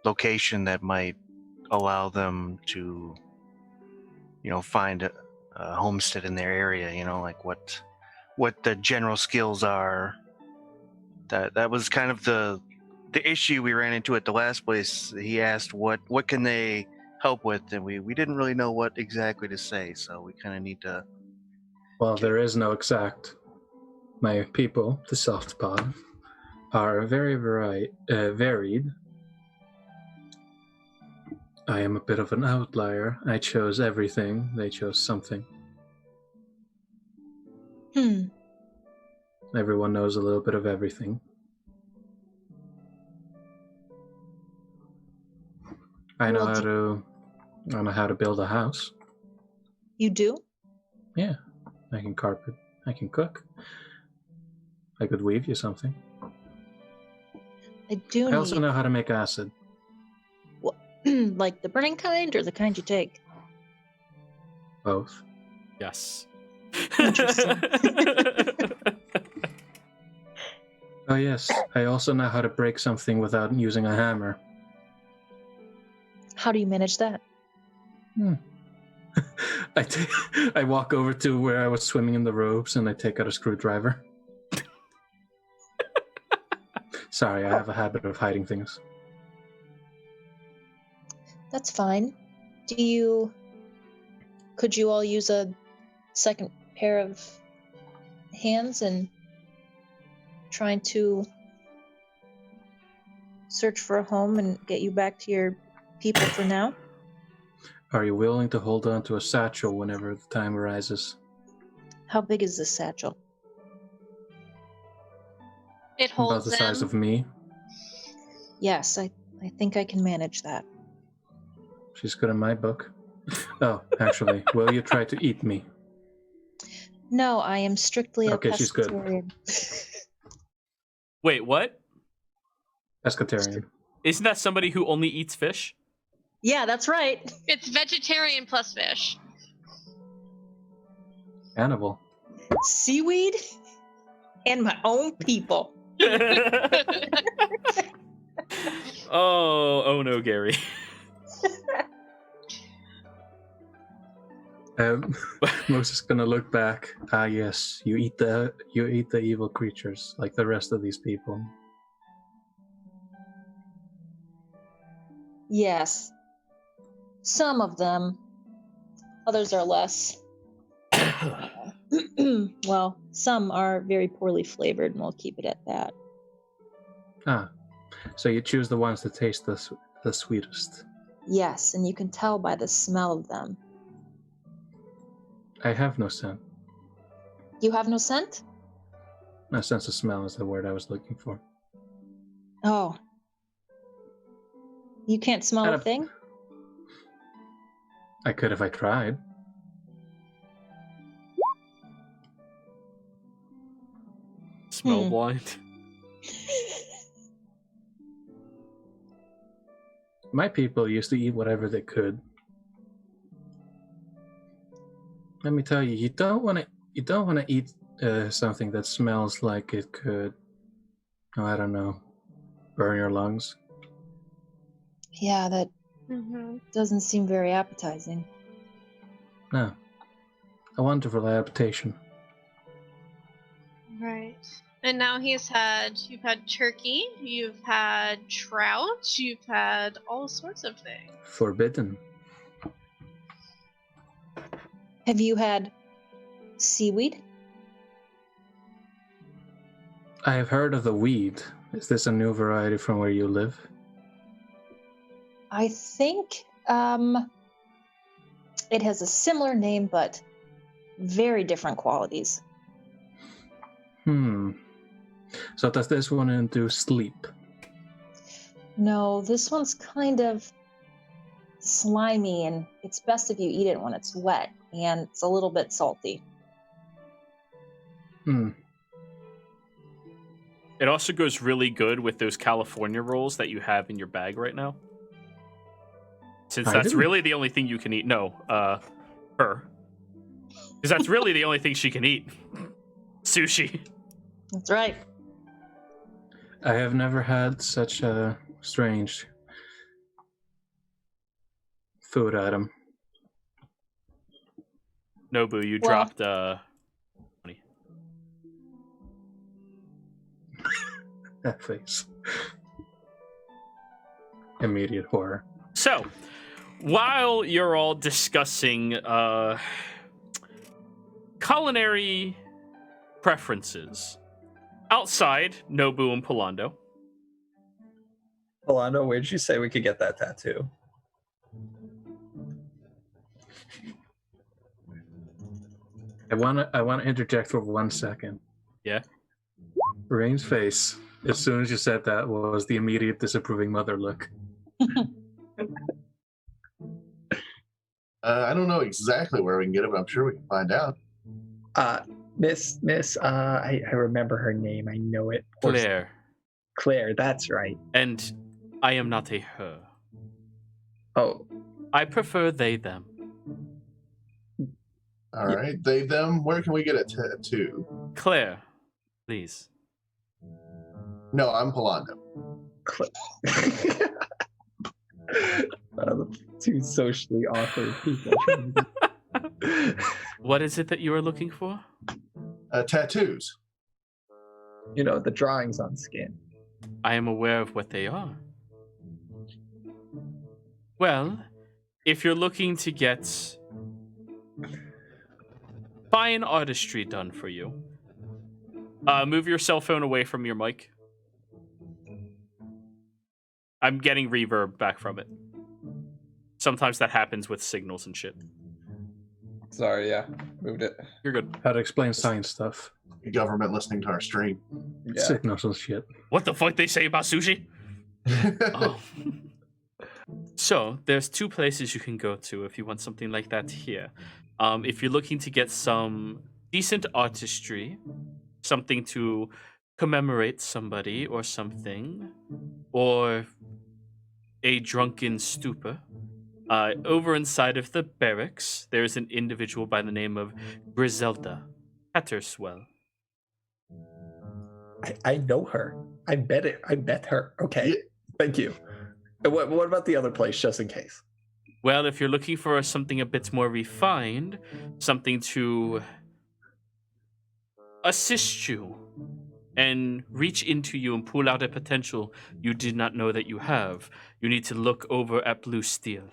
location that might allow them to find a homestead in their area. Like what the general skills are. That was kind of the issue we ran into at the last place. He asked what can they help with, and we didn't really know what exactly to say, so we kind of need to. Well, there is no exact. My people, the soft pod, are very varied. I am a bit of an outlier. I chose everything. They chose something. Everyone knows a little bit of everything. I know how to build a house. You do? Yeah, I can carpet. I can cook. I could weave you something. I do I also need know how to make acid. like the burning kind or the kind you take. Both. Yes. Interesting. Oh yes, I also know how to break something without using a hammer. How do you manage that? I walk over to where I was swimming in the robes and I take out a screwdriver. Sorry, I have a habit of hiding things. That's fine. Could you all use a second pair of hands and trying to search for a home and get you back to your people for now? Are you willing to hold on to a satchel whenever the time arises? How big is this satchel? It About holds the size him. of me. Yes, I think I can manage that. She's good in my book. Oh, actually, will you try to eat me? No, I am strictly a Okay, she's good. pescatarian. Wait, what? Pescatarian. Isn't that somebody who only eats fish? Yeah, that's right. It's vegetarian plus fish. Cannibal. Seaweed and my own people. Oh no, Gary. Moses gonna look back. Ah, yes, you eat the evil creatures like the rest of these people. Yes. Some of them. Others are less. Well, some are very poorly flavored, and we'll keep it at that. Ah, so you choose the ones that taste the sweetest. Yes, and you can tell by the smell of them. I have no scent. You have no scent? No sense of smell is the word I was looking for. Oh. You can't smell a thing? I could if I tried. Smell blind. My people used to eat whatever they could. Let me tell you, you don't want to eat something that smells like it could, oh, I don't know, burn your lungs. Yeah, that Mm-hmm. doesn't seem very appetizing. No, a wonderful adaptation. Right. And now you've had turkey, you've had trout, you've had all sorts of things. Forbidden. Have you had seaweed? I have heard of the weed. Is this a new variety from where you live? I think it has a similar name, but very different qualities. So does this one induce sleep? No, this one's kind of slimy, and it's best if you eat it when it's wet, and it's a little bit salty. It also goes really good with those California rolls that you have in your bag right now. Since that's really the only thing you can eat. No, her. Because that's really the only thing she can eat. Sushi. That's right. I have never had such a strange food item. Nobu, you dropped money. That face. Immediate horror. So, while you're all discussing culinary preferences, outside, Nobu and Polando. Polando, where did you say we could get that tattoo? I want to interject for 1 second. Yeah. Rain's face, as soon as you said that, was the immediate disapproving mother look. I don't know exactly where we can get it, but I'm sure we can find out. Miss, I remember her name. I know it. Claire. Claire, that's right. And I am not a her. Oh, I prefer they, them. All right, they, them. Where can we get a tattoo? Claire, please. No, I'm Polando. Two socially awkward people. What is it that you are looking for? Tattoos. You know, the drawings on skin. I am aware of what they are. Well, if you're looking to get fine artistry done for you, move your cell phone away from your mic. I'm getting reverb back from it. Sometimes that happens with signals and shit. Sorry, yeah, moved it. You're good. How to explain science stuff. The government listening to our stream. Yeah. Signals and shit. What the fuck they say about sushi? Oh. So there's two places you can go to if you want something like that here. If you're looking to get some decent artistry, something to commemorate somebody or something, or a drunken stupor, over inside of the barracks, there's an individual by the name of Griselda Hatterswell. I know her. I bet her. Okay, Yeah. Thank you. And what about the other place, just in case? Well, if you're looking for something a bit more refined, something to assist you and reach into you and pull out a potential you did not know that you have, you need to look over at Blue Steel.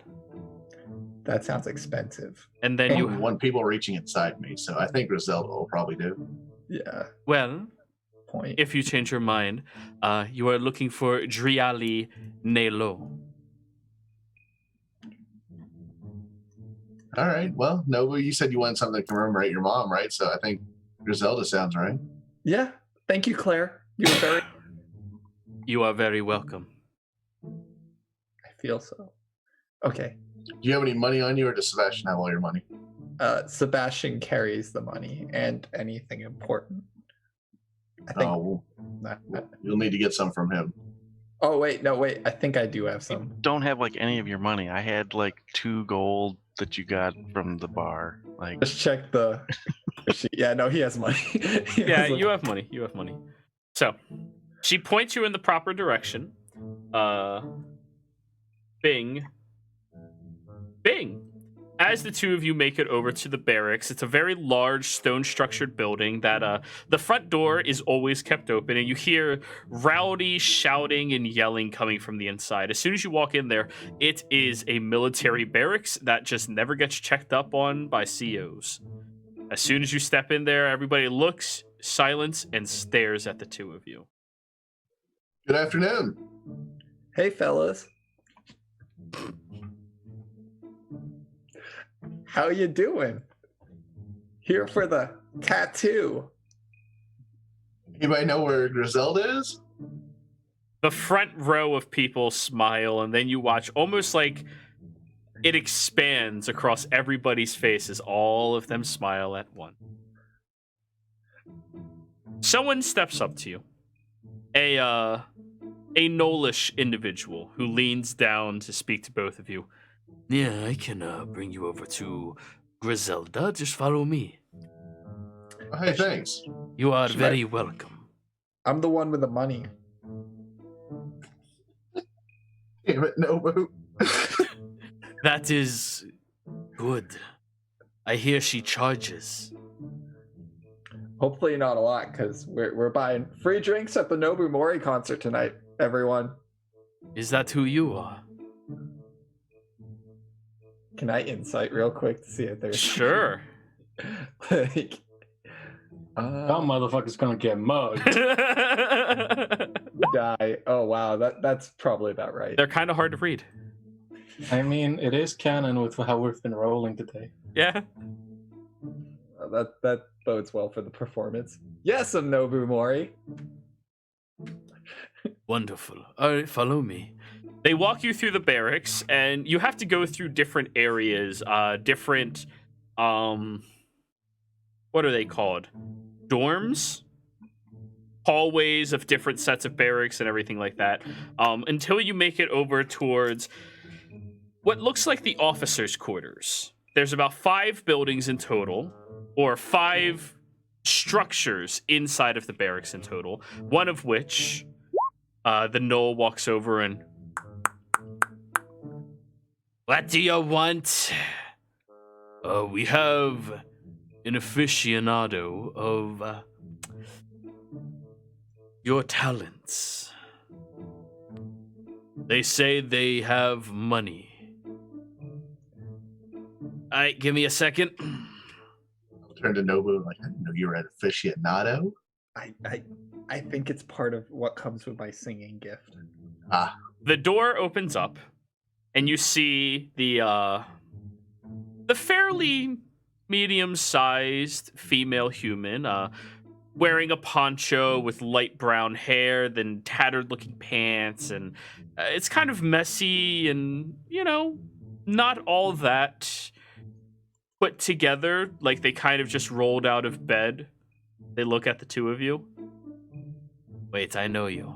That sounds expensive. And then You you, want people reaching inside me, so I think Griselda will probably do. Yeah. well, Point. if you change your mind, you are looking for Driali Nelo. All right. Well, no, you said you wanted something to commemorate your mom, right? So I think Griselda sounds right. Yeah. Thank you, Claire. You were very. You are very welcome. I feel so. Okay. Do you have any money on you, or does Sebastian have all your money? Sebastian carries the money and anything important. I think. Oh, you'll need to get some from him. Oh wait, no wait. I think I do have some. Don't have like any of your money. I had like 2 gold that you got from the bar. Like, Just check the. Yeah, no, he has money. He Yeah, has you have money. You have money. So, she points you in the proper direction. Bing. Bing. As the two of you make it over to the barracks, it's a very large stone-structured building that the front door is always kept open, and you hear rowdy shouting and yelling coming from the inside. As soon as you walk in there, it is a military barracks that just never gets checked up on by COs. As soon as you step in there, everybody looks, silence, and stares at the two of you. Good afternoon. Hey, fellas. How you doing? Here for the tattoo. Anybody know where Griselda is? The front row of people smile, and then you watch almost like it expands across everybody's faces. All of them smile at once. Someone steps up to you. A Nolish individual who leans down to speak to both of you. Yeah, I can bring you over to Griselda. Just follow me. Oh, hey, thanks. You are She very welcome. I'm the one with the money. Damn it, Nobu. That is good. I hear she charges. Hopefully not a lot, because we're buying free drinks at the Nobu Mori concert tonight, everyone. Is that who you are? Can I insight real quick to see if there's Sure. like That motherfucker's gonna get mugged. die. Oh wow, that's probably about right. They're kind of hard to read. I mean, it is canon with how we've been rolling today. Yeah. That bodes well for the performance. Yes, I'm Nobu Mori. Wonderful. All right, follow me. They walk you through the barracks, and you have to go through different areas, different what are they called? Dorms? Hallways of different sets of barracks and everything like that, until you make it over towards what looks like the officers' quarters. There's about 5 buildings in total, or 5 structures inside of the barracks in total, one of which the Knoll walks over and, what do you want? We have an aficionado of your talents. They say they have money. All right, give me a second. I'll turn to Nobu like, I didn't know you were an aficionado. I think it's part of what comes with my singing gift. Ah, The door opens up, and you see the fairly medium-sized female human, wearing a poncho with light brown hair, then tattered-looking pants, and it's kind of messy and, not all that put together. Like, they kind of just rolled out of bed. They look at the two of you. Wait, I know you.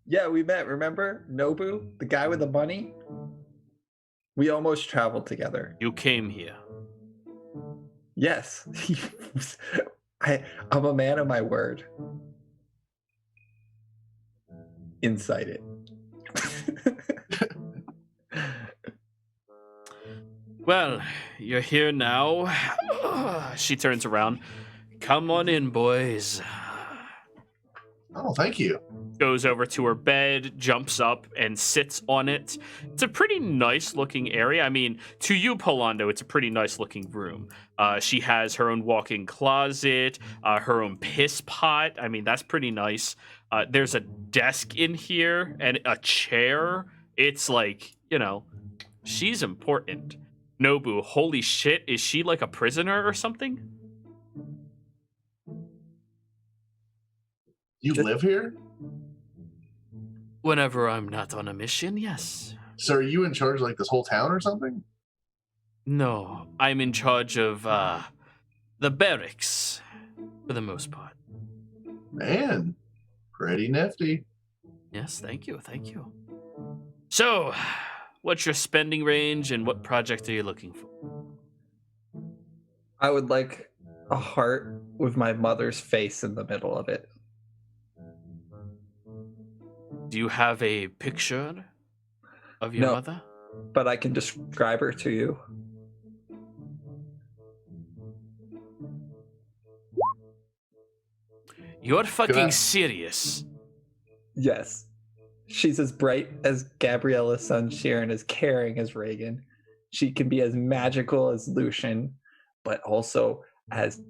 Yeah, we met, remember? Nobu, the guy with the money? We almost traveled together. You came here. Yes. I'm a man of my word. Incite it. Well, you're here now. She turns around. Come on in, boys. oh, thank you. Goes over to her bed, jumps up, and sits on it. It's a pretty nice looking area. I mean, to you, Polando, it's a pretty nice looking room. She has her own walk-in closet, her own piss pot. I mean, that's pretty nice. There's a desk in here and a chair. It's like, she's important. Nobu, holy shit, is she like a prisoner or something? You live here? Whenever I'm not on a mission, yes. So are you in charge of like this whole town or something? No, I'm in charge of the barracks for the most part. Man, pretty nifty. Yes, thank you. So, what's your spending range and what project are you looking for? I would like a heart with my mother's face in the middle of it. Do you have a picture of your No. mother? But I can describe her to you. You're fucking I- serious. Yes. She's as bright as Gabriella Sunshire and as caring as Reagan. She can be as magical as Lucian, but also as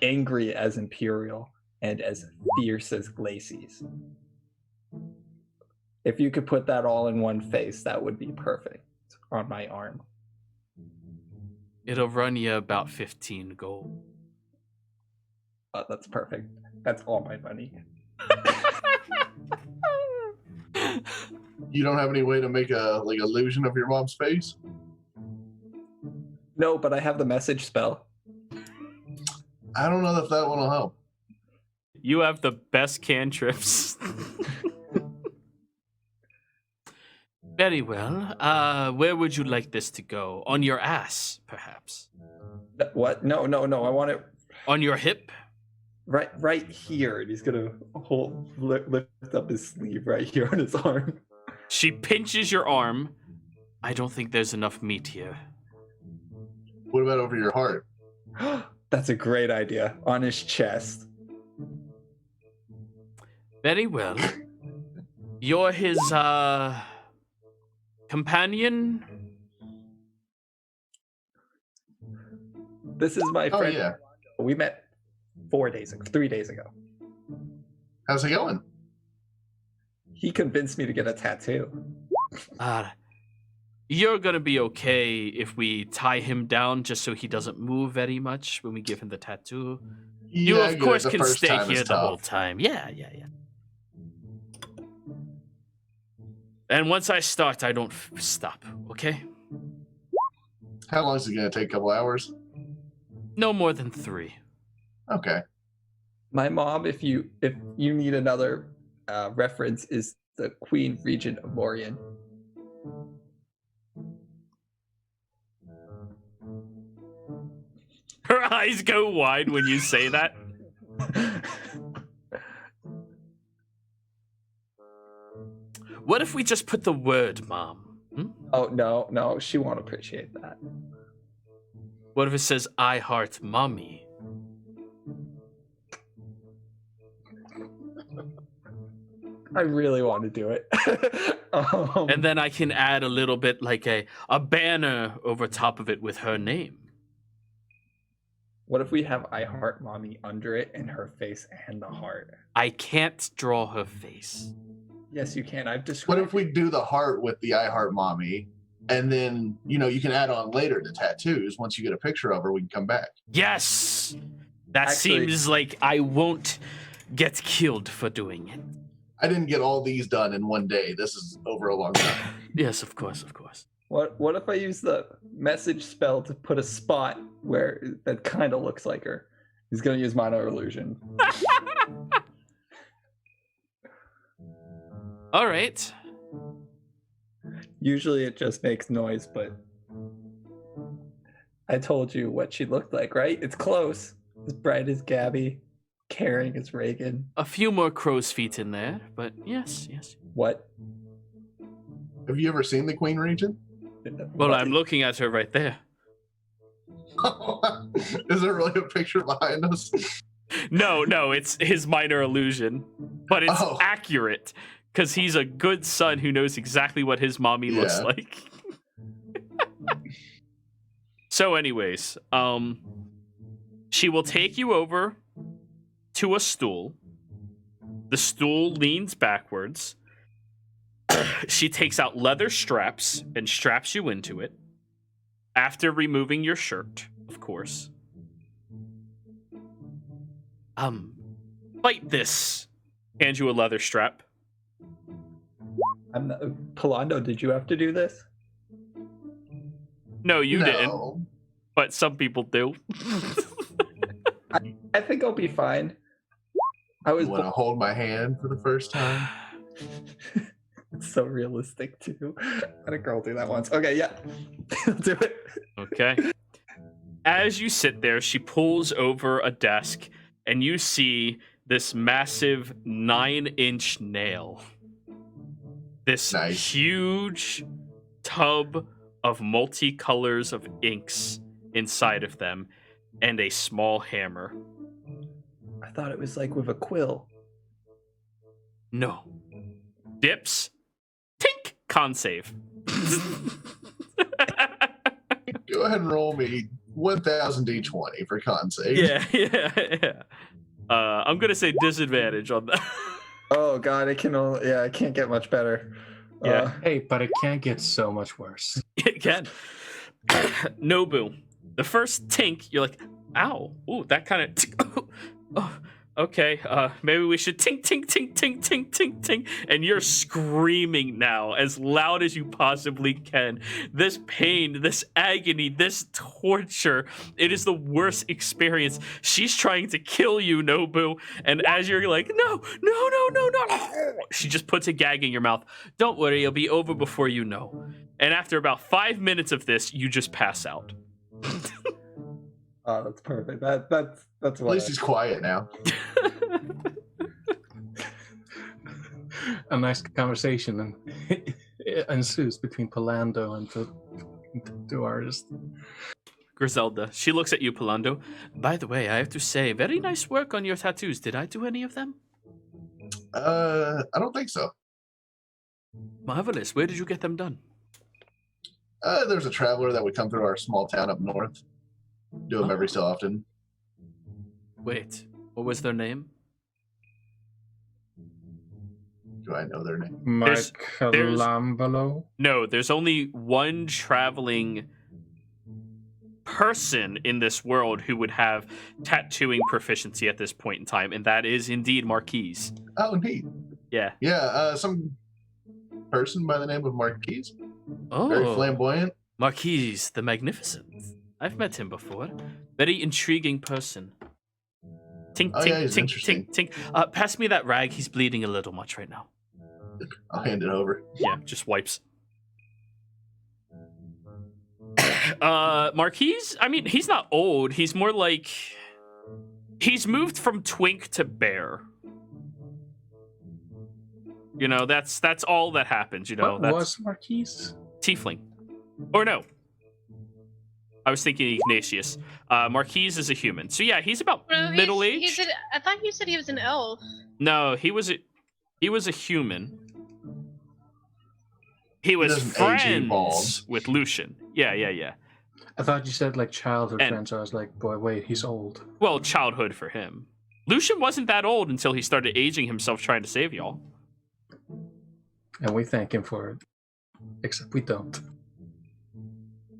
angry as Imperial and as fierce as Glacies. If you could put that all in one face, that would be perfect on my arm. It'll run you about 15 gold. Oh, that's perfect. That's all my money. You don't have any way to make a like illusion of your mom's face? No, but I have the message spell. I don't know if that one will help. You have the best cantrips. Very well. Where would you like this to go? On your ass, perhaps? What? No. I want it On your hip? right here. And he's gonna lift up his sleeve right here on his arm. She pinches your arm. I don't think there's enough meat here. What about over your heart? That's a great idea. On his chest. Very well. You're his, companion? This is my Oh friend. yeah. We met 3 days ago. How's it going? He convinced me to get a tattoo. You're gonna be okay if we tie him down just so he doesn't move very much when we give him the tattoo. You, Yeah, I of get course, it. The can first stay time is here the whole tough. time. Yeah. And once I start, I don't stop, okay? How long is it gonna take? A couple hours? No more than 3. Okay. My mom, if you need another reference, is the Queen Regent of Morian. Her eyes go wide when you say that. What if we just put the word Mom? Oh, no, she won't appreciate that. What if it says I heart mommy? I really want to do it. And then I can add a little bit like a banner over top of it with her name. What if we have I Heart Mommy under it and her face and the heart? I can't draw her face. Yes, you can. I've described. What if we do the heart with the I Heart Mommy, and then you can add on later the tattoos. Once you get a picture of her, we can come back. Yes! That seems like I won't get killed for doing it. I didn't get all these done in one day. This is over a long time. Yes, of course. What if I use the message spell to put a spot where that kind of looks like her? He's gonna use minor illusion. All right. Usually it just makes noise, but I told you what she looked like, right? It's close. As bright as Gabby, caring as Reagan. A few more crow's feet in there, but yes. What? Have you ever seen the Queen Regent? Well, I'm looking at her right there. Is there really a picture behind us? No, it's his minor illusion, but it's Oh. accurate because he's a good son who knows exactly what his mommy looks Yeah. like. So, anyways, she will take you over to a stool. The stool leans backwards. She takes out leather straps and straps you into it. After removing your shirt, of course. Fight this. Hands you a leather strap. Palando, did you have to do this? No, you No. didn't. But some people do. I think I'll be fine. I was You want to hold my hand for the first time? It's so realistic too. I had a girl do that once. Okay, yeah. I'll do it. Okay. As you sit there, she pulls over a desk and you see this massive 9-inch nail. This Nice. huge tub of multicolors of inks inside of them and a small hammer. I thought it was like with a quill. No. Dips. Tink. Con save. Go ahead and roll me 1,000 d20 for con save. Yeah. I'm gonna say disadvantage on that. Oh god, I can't get much better. Yeah. Hey, but it can't get so much worse. It can. Nobu. The first tink, you're like, ow. Ooh, that kind of. Oh, okay. Maybe we should tink, tink, tink, tink, tink, tink, tink. And you're screaming now as loud as you possibly can. This pain, this agony, this torture. It is the worst experience. She's trying to kill you, Nobu. And as you're like, no. She just puts a gag in your mouth. Don't worry, it'll be over before you know. And after about 5 minutes of this, you just pass out. Oh, that's perfect. That's At least he's quiet now. A nice conversation ensues between Palando and the two artists. Griselda. She looks at you, Palando. By the way, I have to say, very nice work on your tattoos. Did I do any of them? I don't think so. Marvelous. Where did you get them done? There's a traveler that would come through our small town up north. Do them every so often. Wait, what was their name? Do I know their name? Michelangelo? No, there's only one traveling person in this world who would have tattooing proficiency at this point in time, and that is indeed Marquise. Oh, neat. Yeah. Yeah, some person by the name of Marquise. Oh, Very flamboyant. Marquise the Magnificent. I've met him before. Very intriguing person. Tink, Oh, tink, yeah, he's tink, interesting. tink, tink. Pass me that rag. He's bleeding a little much right now. I'll hand it over. Yeah, just wipes. Marquise, I mean, he's not old. He's more like... He's moved from twink to bear. You know, that's all that happens, you know. What That's was Marquise? tiefling. Or no. I was thinking Ignatius. Marquise is a human. So yeah, he's about No, middle age. I thought you said he was an elf. No, he was a human. He was doesn't age, he evolves. friends with Lucian. Yeah. I thought you said like childhood And- friends. So I was like, boy, wait, he's old. Well, childhood for him. Lucian wasn't that old until he started aging himself trying to save y'all. And we thank him for it. Except we don't.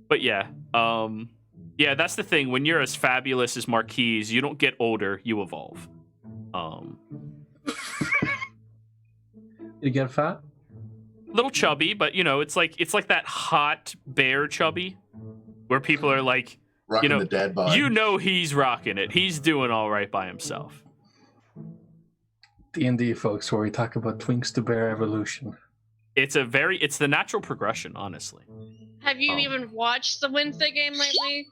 But yeah, yeah, that's the thing. When you're as fabulous as Marquise, you don't get older, you evolve. Did you get fat? Little chubby, but you know, it's like that hot bear chubby, where people are like, Rocking know, the dad bod. you know, he's rocking it. He's doing all right by himself. D&D, folks, where we talk about twinks to bear evolution. It's the natural progression, honestly. Have you even watched the Wednesday game lately?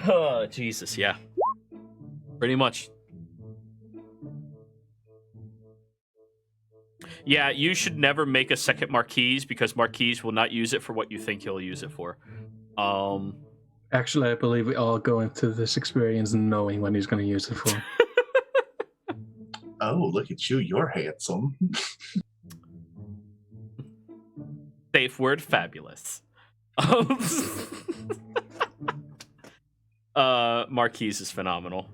Oh, Jesus, yeah. Pretty much. Yeah, you should never make a second Marquise because Marquise will not use it for what you think he'll use it for. Actually, I believe we all go into this experience knowing when he's going to use it for. Oh, look at you. You're handsome. Safe word, fabulous. Marquise is phenomenal.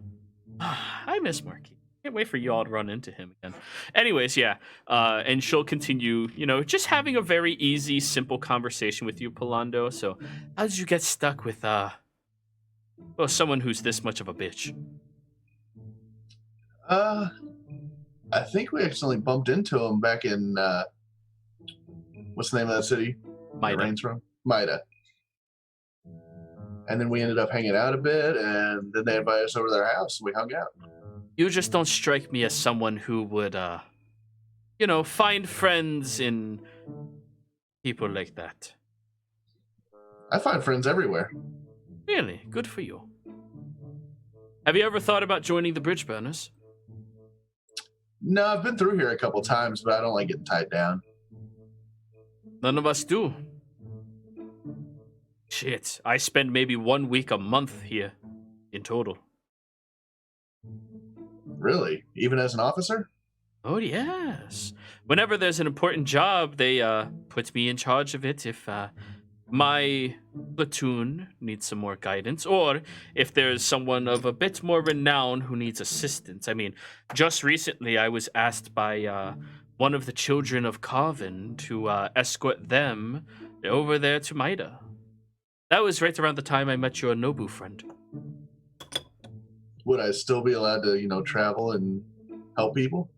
I miss Marquise. Can't wait for you all to run into him again. Anyways, yeah. And she'll continue, you know, just having a very easy, simple conversation with you, Polando. So, how did you get stuck with, well, someone who's this much of a bitch? I think we accidentally bumped into him back in, what's the name of that city? Maida. It rains from? Maida. And then we ended up hanging out a bit, and then they invited us over to their house, and we hung out. You just don't strike me as someone who would, you know, find friends in people like that. I find friends everywhere. Really? Good for you. Have you ever thought about joining the Bridge Burners? No, I've been through here a couple times, but I don't like getting tied down. None of us do. Shit, I spend maybe 1 week a month here in total. Really? Even as an officer? Oh, yes. Whenever there's an important job, they put me in charge of it if my platoon needs some more guidance, or if there's someone of a bit more renown who needs assistance. I mean, just recently I was asked by one of the children of Carvin to escort them over there to Maida. That was right around the time I met your Nobu friend. Would I still be allowed to, you know, travel and help people?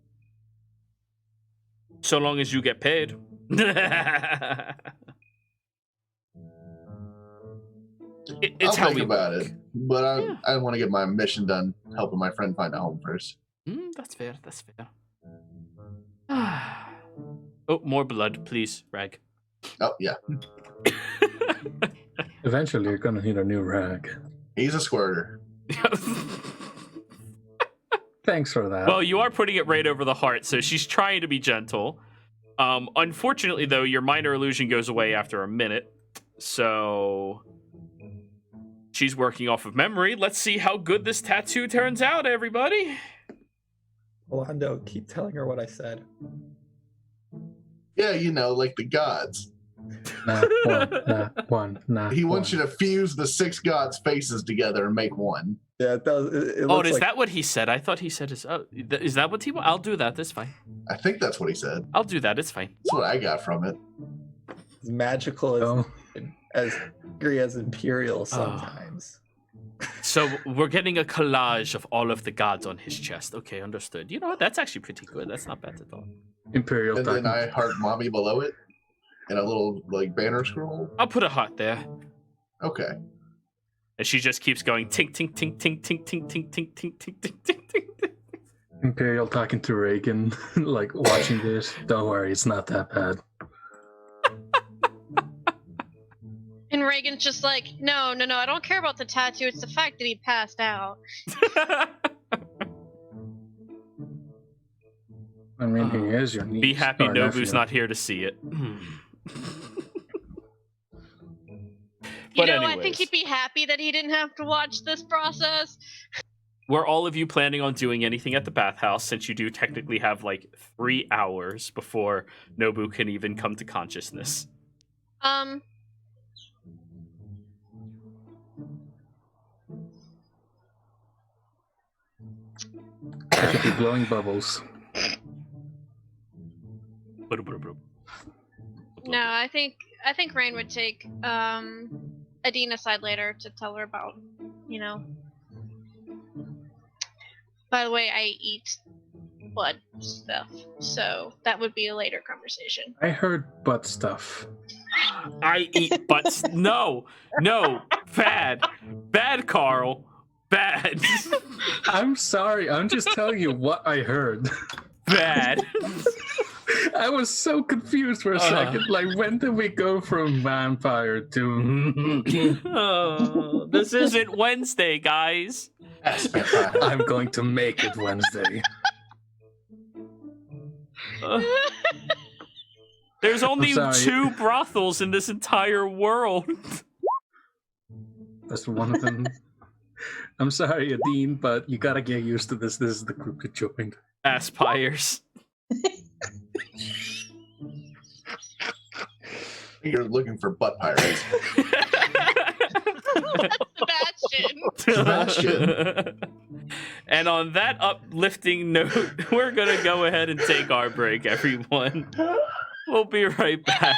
So long as you get paid. It's I'll how think we about work. it, but I want to get my mission done, helping my friend find a home first. That's fair. That's fair. Oh, more blood, please, Rag. Oh, yeah. Eventually, you're going to need a new rag. He's a squirter. Thanks for that. Well, you are putting it right over the heart, so she's trying to be gentle. Unfortunately, though, your minor illusion goes away after a minute, so she's working off of memory. Let's see how good this tattoo turns out, everybody. Orlando, keep telling her what I said. Yeah, you know, like the gods. Nah, He wants you to fuse the 6 gods' faces together and make one. Yeah, it does. It Oh, looks is like, that what he said? I thought he said his. Oh, is that what he? I'll do that. That's fine. I think that's what he said. I'll do that. It's fine. That's what I got from it. as magical as angry as Imperial sometimes. So we're getting a collage of all of the gods on his chest. Okay, understood. You know what? That's actually pretty good. That's not bad at all. Imperial And then Titan. I heart mommy below it in a little like banner scroll. I'll put a heart there. Okay. And she just keeps going tink tink tink tink tink tink tink tink tink tink tink tink tink. Imperial talking to Reagan, like watching this. Don't worry, it's not that bad. And Reagan's just like, no, I don't care about the tattoo. It's the fact that he passed out. I mean, he is your niece. Be happy or Nobu's nephew. not here to see it. You But know, I anyways, think he'd be happy that he didn't have to watch this process. were all of you planning on doing anything at the bathhouse, since you do technically have like 3 hours before Nobu can even come to consciousness? I could be blowing bubbles. No, I think Rain would take Adina aside later to tell her about, you know. By the way, I eat blood stuff, so that would be a later conversation. I heard butt stuff. I eat butts. No, bad, Carl, bad, I'm sorry, I'm just telling you what I heard. bad. I was so confused for a second. Like, when did we go from vampire to... Oh, this isn't Wednesday, guys. I'm going to make it Wednesday. There's only sorry. 2 brothels in this entire world. That's one of them. I'm sorry, Adine, but you gotta get used to this. This is the group you joined. Aspires. You're looking for butt pirates. Sebastian. And on that uplifting note, we're gonna go ahead and take our break, everyone. We'll be right back.